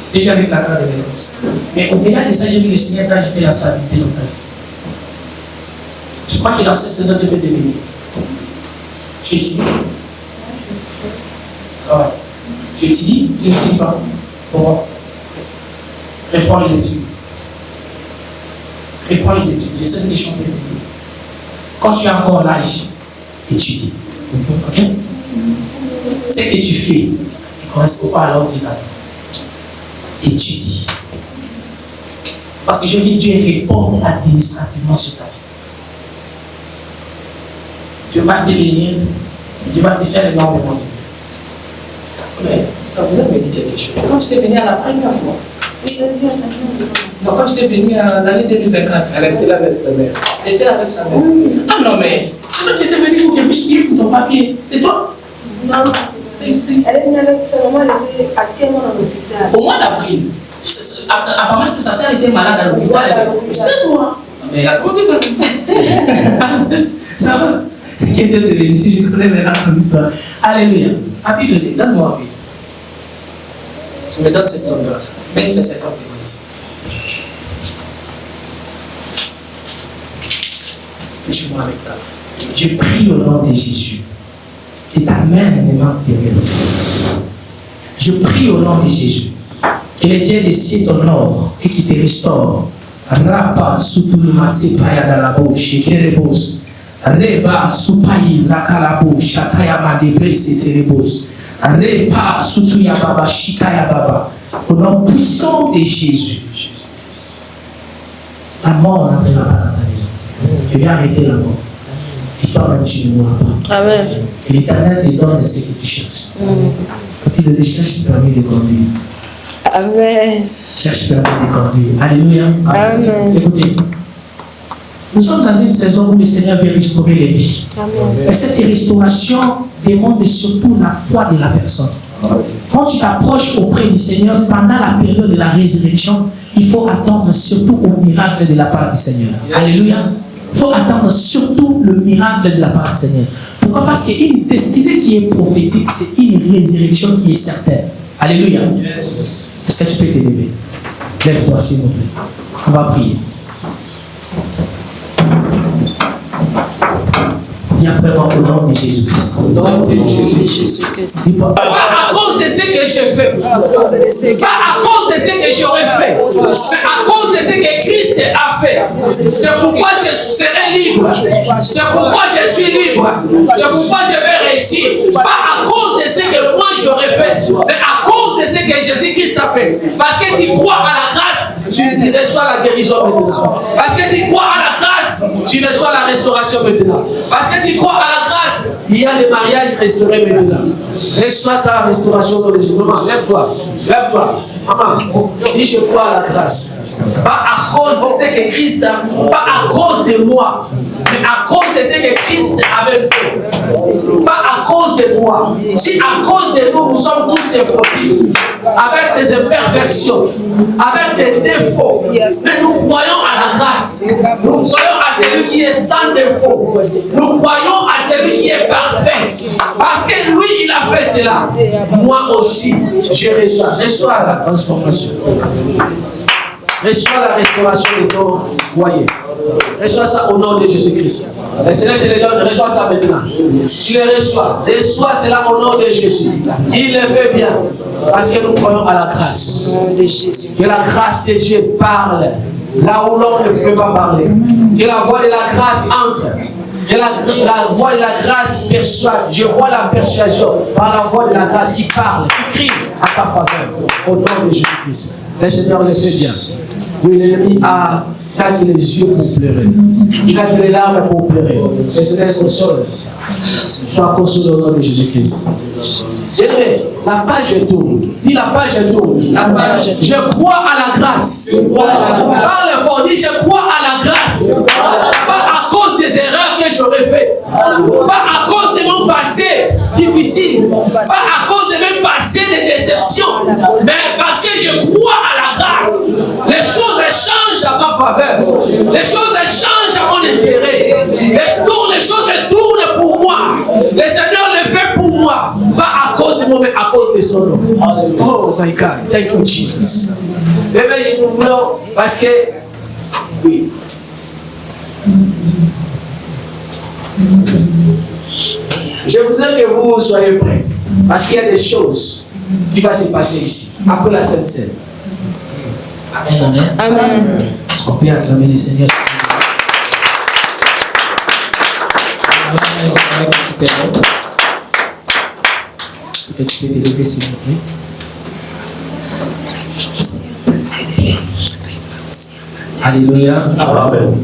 C'était bien avec la carte de résidence. Mais au-delà de ça, j'ai vu le Seigneur quand j'étais à sa vie longtemps. Je crois que dans cette saison, je vais devenir. Tu étudies. Travail. Tu étudies, tu n'étudies pas. Pourquoi? Reprends les études. Reprends les études. Je sais ce que je suis en train de dire. Quand tu as encore l'âge, étudie. Ok? Ce que tu fais ne correspond pas à l'ordinateur. Étudie. Parce que je veux Dieu répondre administrativement sur ta vie. Dieu va te bénir, Dieu va te faire énormément de bien. Mais ça vous a me dit quelque chose. Quand j'étais venu à la première fois, non, quand j'étais venu à l'année 2024, elle était là avec sa mère. Elle était là avec sa mère. Ah non, mais tu étais venu pour que je puisse pour ton papier. C'est toi? Non, elle est venue avec sa maman, elle était actuellement dans l'hôpital. Au mois d'avril. Apparemment, sa soeur était malade à l'hôpital. C'est moi. Mais la comment ça va? Qui était de l'église, je connais maintenant ton histoire. Alléluia. Papi, donne-moi un peu. Tu me donnes cette somme-là. Mais c'est 50 euros ici. Touche-moi avec ta main. Je prie au nom de Jésus. Que ta main ne manque de rien. Je prie au nom de Jésus. Que les dieux des cieux t'honorent et qui te restaurent. Rapa, Soutoumassé, Paya dans la bouche, et Kérebos. Reba supai la kalabo shataya madebre seterebos. Reba sutuya baba shikaya baba. Au nom puissant de Jésus. La mort n'entrera pas dans ta maison. Je vais arrêter la mort. Et toi-même tu ne mourras pas. Amen. Et l'Éternel te donne ce que tu cherches. Et le cherche permet de conduire. Amen. Cherche permet de conduire. Alléluia. Amen. Écoutez. Nous sommes dans une saison où le Seigneur veut restaurer les vies. Amen. Et cette restauration demande surtout la foi de la personne. Quand tu t'approches auprès du Seigneur pendant la période de la résurrection, il faut attendre surtout au miracle de la part du Seigneur. Alléluia. Il faut attendre surtout le miracle de la part du Seigneur. Pourquoi? Parce qu'une destinée qui est prophétique, c'est une résurrection qui est certaine. Alléluia. Est-ce que tu peux t'élever? Lève-toi s'il vous plaît. On va prier. Dis après moi au nom de Jésus-Christ. Au nom de Jésus-Christ. Pas à cause de ce que je fais. Pas à cause de ce que j'aurais fait. Mais à cause de ce que Christ a fait. C'est pourquoi je serai libre. C'est pourquoi je suis libre. C'est pourquoi je vais réussir. Pas à cause de ce que moi j'aurais fait. Mais à cause de ce que Jésus-Christ a fait. Parce que tu crois à la grâce, tu reçois la guérison maintenant. Parce que tu crois à la grâce, tu reçois la restauration maintenant. Parce que tu crois à la grâce, il y a le mariage restauré maintenant. Reçois ta restauration dans les jours. Maman, lève-toi. Lève-toi. Maman, dis je crois à la grâce. Pas à cause de ce que Christ a, pas à cause de moi, mais à cause de ce que Christ avait fait. Pas à cause de moi. Si à cause de nous, nous sommes tous des fautifs, avec des imperfections, avec des défauts, mais nous croyons à la grâce. Nous croyons à celui qui est sans défaut. Nous croyons à celui qui est parfait. Parce que lui, il a fait cela. Moi aussi, je reçois la transformation. Reçois la restauration de ton foyer. Reçois ça au nom de Jésus-Christ. Le Seigneur te le donne, reçois ça maintenant. Tu le reçois. Reçois cela au nom de Jésus. Il le fait bien. Parce que nous croyons à la grâce. Que la grâce de Dieu parle là où l'homme ne peut pas parler. Que la voix de la grâce entre. Que la voix de la grâce persuade. Je vois la persuasion par la voix de la grâce qui parle, qui crie à ta faveur. Au nom de Jésus-Christ. Le Seigneur le fait bien. Oui, l'ennemi a claqué les yeux pour pleurer. Il a les larmes pour pleurer. Le Seigneur console. Sois consolé au nom de Jésus-Christ. J'aimerais, la page tourne. Dis la page tourne. Je crois à la grâce. Parle fort, dis je crois à la grâce. Pas à cause des erreurs que j'aurais faites. Pas à cause de mon passé difficile. Pas à cause de mon passé de déception. Mais parce que je crois à la grâce. Les choses changent à ma faveur. Les choses changent à mon intérêt. Les choses tournent pour moi. Le Seigneur le fait pour moi. Pas à cause de moi, mais à cause de son nom. Oh my God. Thank you, Jesus. Et bien, nous voulons, parce que, oui. Je voudrais que vous soyez prêts. Parce qu'il y a des choses qui vont se passer ici. Après la Sainte Seine. Amen, amen. Amen. On peut acclamer le Seigneur. Est-ce que tu peux déléguer s'il vous plaît? Alléluia. Amen.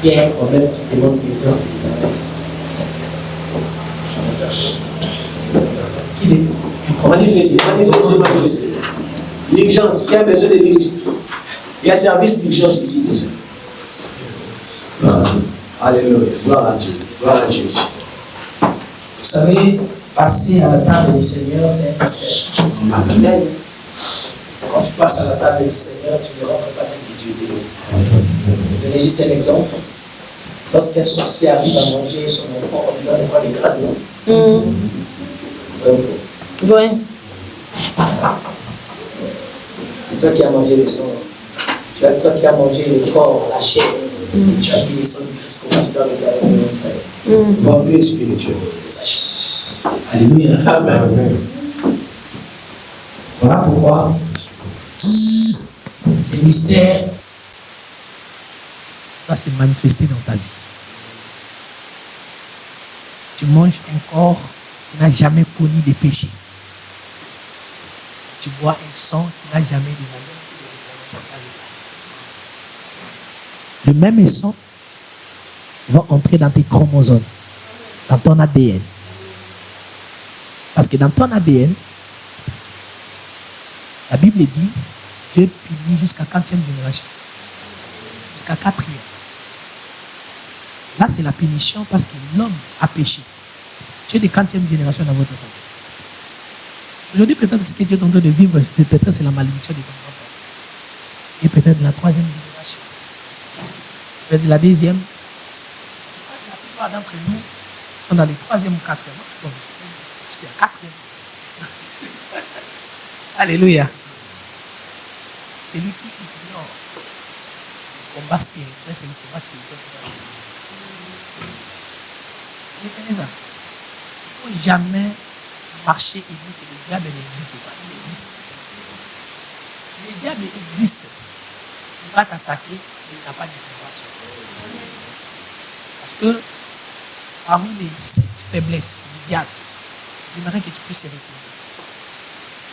Il y a un problème qui demande des gens manifester. Diligence, il y a besoin de diligence. Il y a service diligence ici déjà. Alléluia. Gloire à Dieu. Gloire à Jésus. Vous savez, passer à la table du Seigneur, c'est un aspect. Amen. Quand tu passes à la table du Seigneur, tu ne rentres pas dans les dieux. Je vais juste un exemple. Lorsqu'un sorcier arrive à manger son enfant, on lui donne pas des grades, non? Vrai. Toi qui as mangé le sang, toi qui as mangé le corps, la chair, tu as bu le sang du Christ, comment tu dois rester avec le nom. Vampire spirituel. Alléluia. Amen. Voilà pourquoi ce mystère va se manifester dans ta vie. Tu manges un corps qui n'a jamais connu de péché. Tu bois un sang qui n'a jamais dévalué. Le même sang va entrer dans tes chromosomes, dans ton ADN. Parce que dans ton ADN, la Bible dit, Dieu punit jusqu'à 4e génération. Jusqu'à 4e. Là, c'est la punition parce que l'homme a péché. Tu es de 4e génération dans votre famille. Aujourd'hui, peut-être ce que Dieu est en train de vivre, peut-être c'est la malédiction de ton grand-père. Et peut-être de la 3e génération. Peut-être de la 2e. La plupart d'entre nous sont dans les 3e ou 4e. Parce qu'il y a 4e. Alléluia. C'est lui qui ignore le combat spirituel, c'est le combat spirituel. Vous comprenez ça? Il ne faut jamais marcher et dire que le diable n'existe pas. Il existe. Le diable existe. Il va t'attaquer, mais il n'a pas d'intervention. Parce que parmi les 7 faiblesses du diable, j'aimerais que tu puisses les retrouver.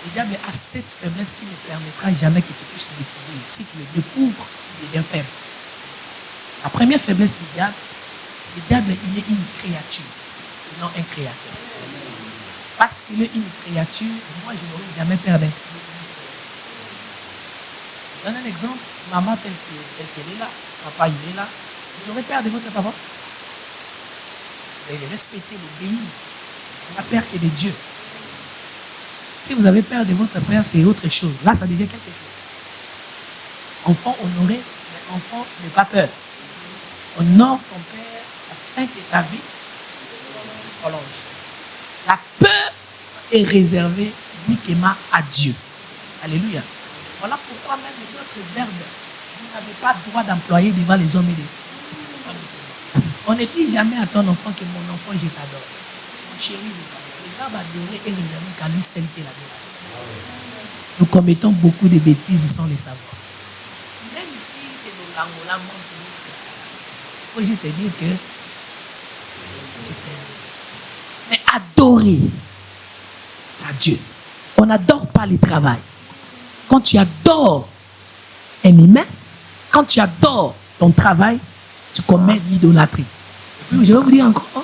Le diable a 7 faiblesses qui ne permettra jamais que tu puisses les découvrir. Si tu les découvres, il devient faible. La première faiblesse du diable, le diable, il est une créature, non un créateur. Parce qu'il est une créature, moi, je n'aurais jamais peur d'un créature. Je donne un exemple. Maman, telle qu'elle est là, papa, il est là. Vous aurez peur de votre papa? Vous allez le respecter, l'obéir. Il n'a peur que de Dieu. Si vous avez peur de votre père, c'est autre chose. Là, ça devient quelque chose. Enfant honoré, mais enfant n'est pas peur. Honore ton père afin que ta vie prolonge. La peur est réservée uniquement à Dieu. Alléluia. Voilà pourquoi même d'autres verbes, vous n'avez pas le droit d'employer devant les hommes et les femmes. On ne dit jamais à ton enfant que mon enfant, je t'adore. Mon chéri, je t'adore. Le verbe adorer est réservé qu'à lui seul qui l'adore. Nous commettons beaucoup de bêtises sans les savoir. Même si c'est le langola, il faut juste dire que je t'aime. Mais adorer, c'est Dieu. On n'adore pas le travail. Quand tu adores un humain, quand tu adores ton travail, tu commets l'idolâtrie. Et puis, je vais vous dire encore,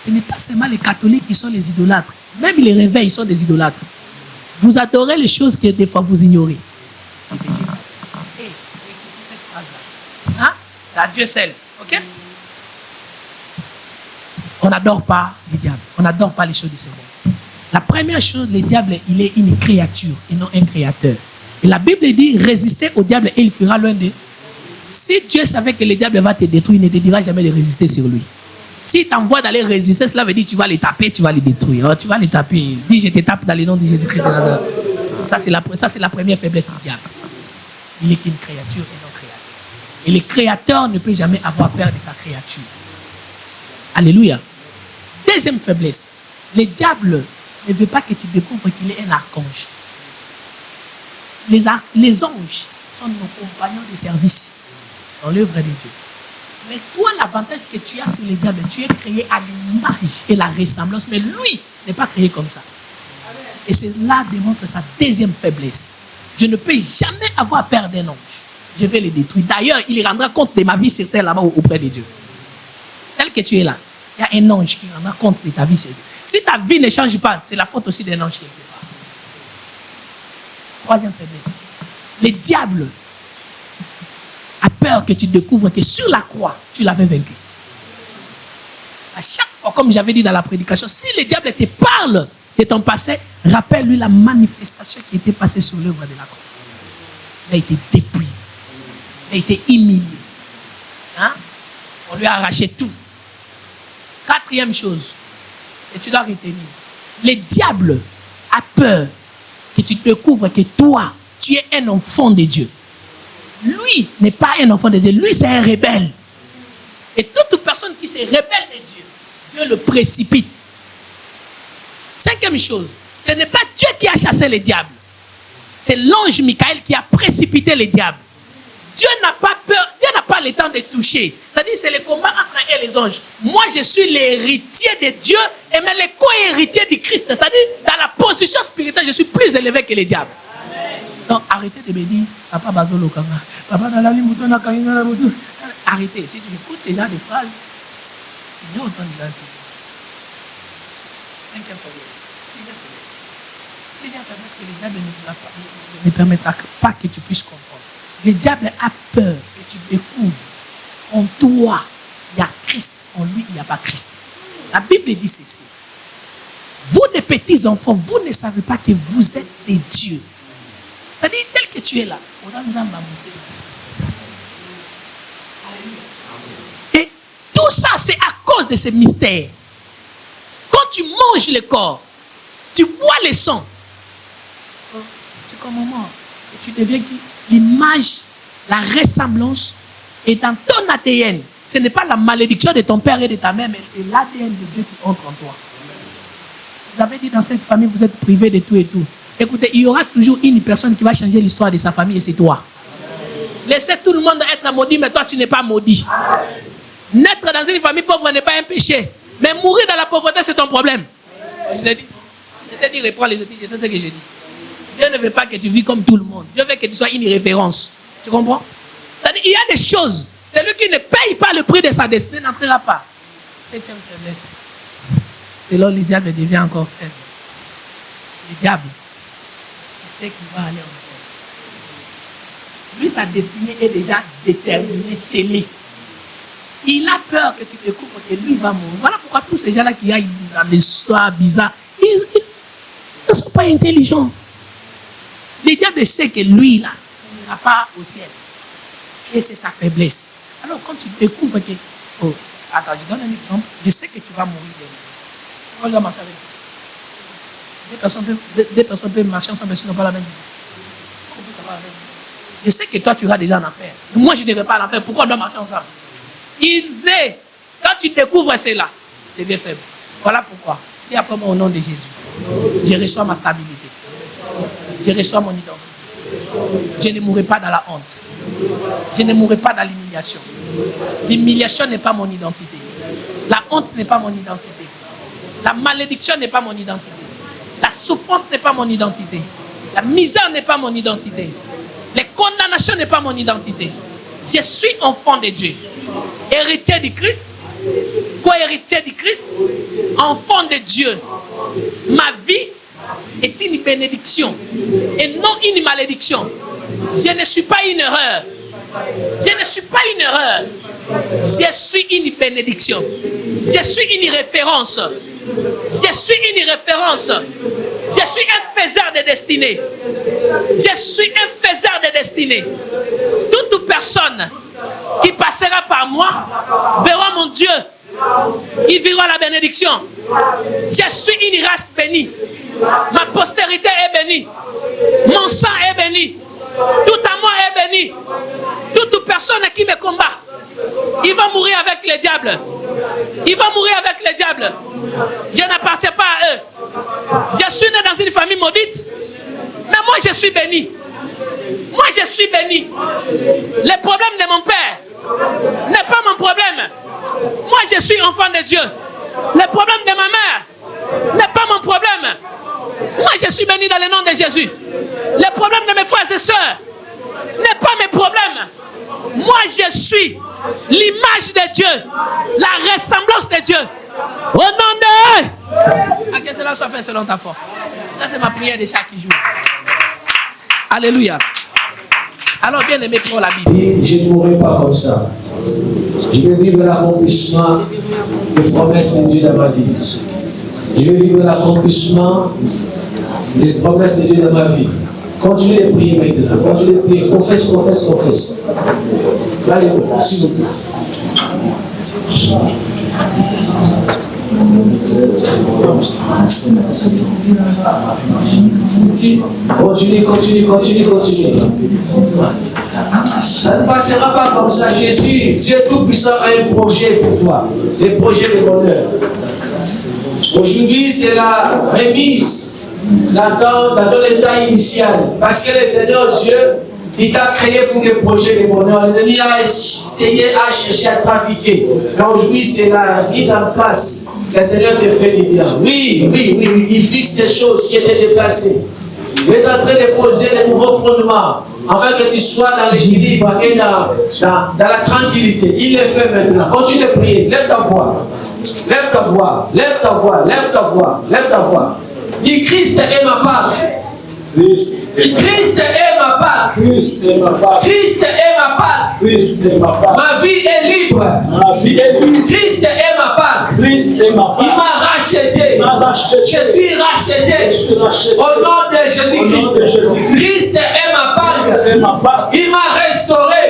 ce n'est pas seulement les catholiques qui sont les idolâtres. Même les réveils, ils sont des idolâtres. Vous adorez les choses que des fois vous ignorez. Écoutez cette phrase-là. Hein? C'est à Dieu seul. Ok? On n'adore pas les diables. On n'adore pas les choses de ce monde. La première chose, le diable, il est une créature et non un créateur. Et la Bible dit, résistez au diable et il fera loin de... Si Dieu savait que le diable va te détruire, il ne te dira jamais de résister sur lui. S'il t'envoie d'aller résister, cela veut dire que tu vas les taper, tu vas les détruire. Alors, tu vas les taper. Dis, je te tape dans le nom de Jésus-Christ de Nazareth. Ça, c'est la première faiblesse du diable. Il est qu'une créature et non créateur. Et le créateur ne peut jamais avoir peur de sa créature. Alléluia. Deuxième faiblesse. Le diable ne veut pas que tu découvres qu'il est un archange. Les anges sont nos compagnons de service dans l'œuvre de Dieu. Mais toi, l'avantage que tu as sur les diables, tu es créé à l'image et la ressemblance, mais lui n'est pas créé comme ça. Et cela démontre sa deuxième faiblesse. Je ne peux jamais avoir peur d'un ange. Je vais le détruire. D'ailleurs, il rendra compte de ma vie sur terre là-bas auprès de Dieu. Tel que tu es là, il y a un ange qui rendra compte de ta vie sur Dieu. Si ta vie ne change pas, c'est la faute aussi d'un ange quelque part. Troisième faiblesse. Le diable a peur que tu découvres que sur la croix, tu l'avais vaincu. À chaque fois, comme j'avais dit dans la prédication, si le diable te parle de ton passé, rappelle-lui la manifestation qui était passée sur l'œuvre de la croix. Il a été dépouillé. Il a été humilié. Hein? On lui a arraché tout. Quatrième chose, et tu dois retenir, le diable a peur que tu découvres que toi, tu es un enfant de Dieu. Lui n'est pas un enfant de Dieu, lui c'est un rebelle. Et toute personne qui se rebelle de Dieu, Dieu le précipite. Cinquième chose, ce n'est pas Dieu qui a chassé le diable. C'est l'ange Michael qui a précipité le diable. Dieu n'a pas peur, Dieu n'a pas le temps de toucher. C'est-à-dire c'est le combat entre eux et les anges. Moi je suis l'héritier de Dieu et même le co-héritier du Christ. C'est-à-dire dans la position spirituelle, je suis plus élevé que le diable. Donc arrêtez de me dire, papa Bazolo Kanga, papa Dalali Moutona Kanga Moutou. Arrêtez, si tu écoutes ces genres de phrases, tu n'as autant de l'intérêt. Cinquième faiblesse. Sixième faiblesse que le diable ne permettra pas que tu puisses comprendre. Le diable a peur que tu découvres en toi, il y a Christ, en lui, il n'y a pas Christ. La Bible dit ceci. Vous, les petits enfants, vous ne savez pas que vous êtes des dieux. C'est-à-dire, tel que tu es là, et tout ça, c'est à cause de ce mystère. Quand tu manges le corps, tu bois le sang, tu comme moment, et tu deviens qui? L'image, la ressemblance est dans ton ADN. Ce n'est pas la malédiction de ton père et de ta mère, mais c'est l'ADN de Dieu qui entre en toi. Vous avez dit dans cette famille, vous êtes privé de tout et tout. Écoutez, il y aura toujours une personne qui va changer l'histoire de sa famille et c'est toi. Laissez tout le monde être maudit, mais toi tu n'es pas maudit. Naître dans une famille pauvre n'est pas un péché. Mais mourir dans la pauvreté, c'est ton problème. Je t'ai dit, reprends les études, c'est ce que j'ai dit. Dieu ne veut pas que tu vis comme tout le monde. Dieu veut que tu sois une référence. Tu comprends? C'est-à-dire, il y a des choses. Celui qui ne paye pas le prix de sa destinée n'entrera pas. Septième faiblesse. C'est là où le diable devient encore faible. Le diable, il sait qu'il va aller en enfer. Lui, sa destinée est déjà déterminée, scellée. Il a peur que tu découvres que lui va mourir. Voilà pourquoi tous ces gens-là qui aillent dans des histoires bizarres, ils ne sont pas intelligents. Le diable sait que lui, là, il n'ira pas au ciel. Et c'est sa faiblesse. Alors, quand tu découvres que... Oh, attends, je donne un exemple. Je sais que tu vas mourir demain. Regarde, marcher avec toi. Deux personnes peuvent marcher ensemble, mais sinon pas la même vie. d'accord avec vous. Je sais que toi, tu iras déjà en enfer. Moi, je ne vais pas en enfer. Pourquoi on doit marcher ensemble? Il sait, quand tu découvres cela, tu deviens faible. Voilà pourquoi. Et après moi, au nom de Jésus, je reçois ma stabilité. Je reçois mon identité. Je ne mourrai pas dans la honte. Je ne mourrai pas dans l'humiliation. L'humiliation n'est pas mon identité. La honte n'est pas mon identité. La malédiction n'est pas mon identité. La souffrance n'est pas mon identité. La misère n'est pas mon identité. Les condamnations n'est pas mon identité. Je suis enfant de Dieu. Héritier du Christ. Co-héritier du Christ. Enfant de Dieu. Ma vie est une bénédiction et non une malédiction. Je ne suis pas une erreur. Je ne suis pas une erreur. Je suis une bénédiction. Je suis une référence. Je suis une référence. Je suis un faiseur de destinée. Je suis un faiseur de destinée. Toute personne qui passera par moi verra mon Dieu. Il verra la bénédiction. Je suis une race bénie. Ma postérité est bénie. Mon sang est béni. Tout à moi est béni. Toute personne qui me combat, il va mourir avec les diables. Il va mourir avec les diables. Je n'appartiens pas à eux. Je suis né dans une famille maudite. Mais moi je suis béni. Moi je suis béni. Le problème de mon père n'est pas mon problème. Moi je suis enfant de Dieu. Le problème de ma mère n'est pas mon problème. Moi je suis béni dans le nom de Jésus. Le problème de mes frères et sœurs n'est pas mes problèmes. Moi je suis l'image de Dieu, la ressemblance de Dieu. Au nom de... À que cela soit fait selon ta foi. Ça c'est ma prière de chaque jour. Alléluia. Alors bien aimé pour la Bible. Je ne mourrai pas comme ça. Je vais vivre l'accomplissement des promesses de Dieu dans ma vie. Je vais vivre l'accomplissement des promesses de Dieu dans ma vie. Continuez de prier maintenant. Continuez de prier. Confesse, confesse, confesse. Allez, s'il vous plaît. Continue, continue, continue, continue. Ça ne passera pas comme ça. Jésus, Dieu Tout-Puissant a un projet pour toi. Un projet de bonheur. Aujourd'hui, c'est la remise dans l'état initial. Parce que le Seigneur Dieu, il t'a créé pour des projets de bonheur. L'ennemi a essayé à chercher à trafiquer. Mais aujourd'hui, c'est la mise en place. Le Seigneur te fait du bien. Oui, oui, oui, oui. Il fixe des choses qui étaient déplacées. Il est en train de poser les nouveaux fondements. Afin que tu sois dans l'équilibre et dans la tranquillité. Il le fait maintenant. Continue de prier. Lève ta voix. Lève ta voix. Lève ta voix. Lève ta voix. Lève ta voix. Dis Christ est ma part. Christ est ma part. Christ est ma part. Christ est ma part. Christ est ma part. Ma vie est libre. Ma vie est libre. Christ est ma part. Christ est ma part. Il m'a racheté. Je suis racheté. Au nom de Jésus-Christ. Christ est ma part. Il m'a restauré.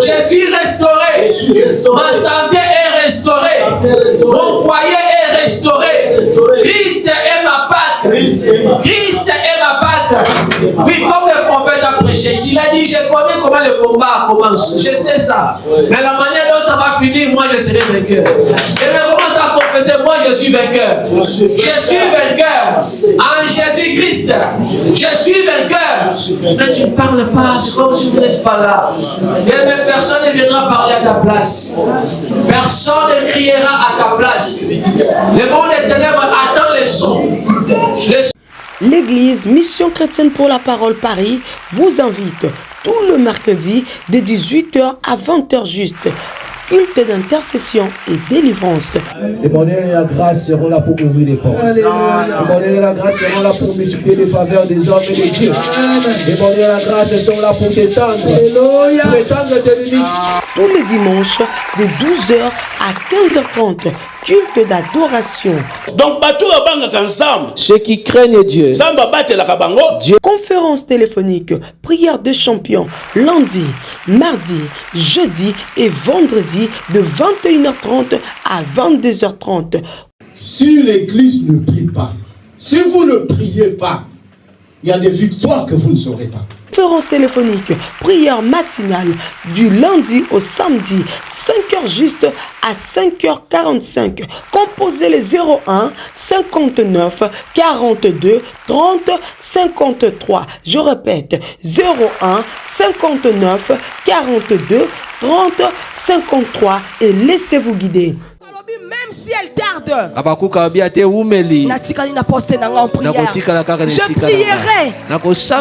Je suis restauré. Ma santé est restaurée. Mon foyer est restauré. Christ est ma part. Christ est ma part. Oui, comme le prophète a prêché, il a dit, je connais comment le combat commence. Je sais ça. Mais la manière dont ça va finir, moi je serai vainqueur. Et je commence à confesser, moi je suis vainqueur. Je suis vainqueur. En Jésus-Christ. Je suis vainqueur. Mais tu ne parles pas, c'est comme si tu n'étais pas là. Et personne ne viendra parler à ta place. Personne ne criera à ta place. Le monde des ténèbres attend les sons. L'église Mission Chrétienne pour la Parole Paris vous invite tout le mercredi de 18h à 20h juste. Culte d'intercession et délivrance. Le bonheur et la grâce seront là pour ouvrir les portes. Le bonheur et la grâce seront là pour multiplier les faveurs des hommes et des dieux. Le bonheur et la grâce sont là pour t'étendre. Pour étendre tes limites. Tous les dimanches de 12h à 15h30. Culte d'adoration. Donc, bateau banga ensemble. Ceux qui craignent Dieu. Samba bate la kabango. Dieu. Conférence téléphonique, prière de champion, lundi, mardi, jeudi et vendredi de 21h30 à 22h30. Si l'église ne prie pas, si vous ne priez pas, il y a des victoires que vous ne saurez pas. Conférence téléphonique, prière matinale du lundi au samedi, 5h juste à 5h45. Composez les 01 59 42 30 53. Je répète, 01 59 42 30 53 et laissez-vous guider. Même si elle tarde, je prierai,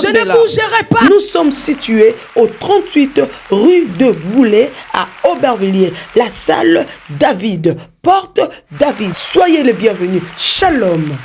je ne bougerai pas. Nous sommes situés au 38 rue de Goulet à Aubervilliers, la salle David, porte David. Soyez les bienvenus. Shalom.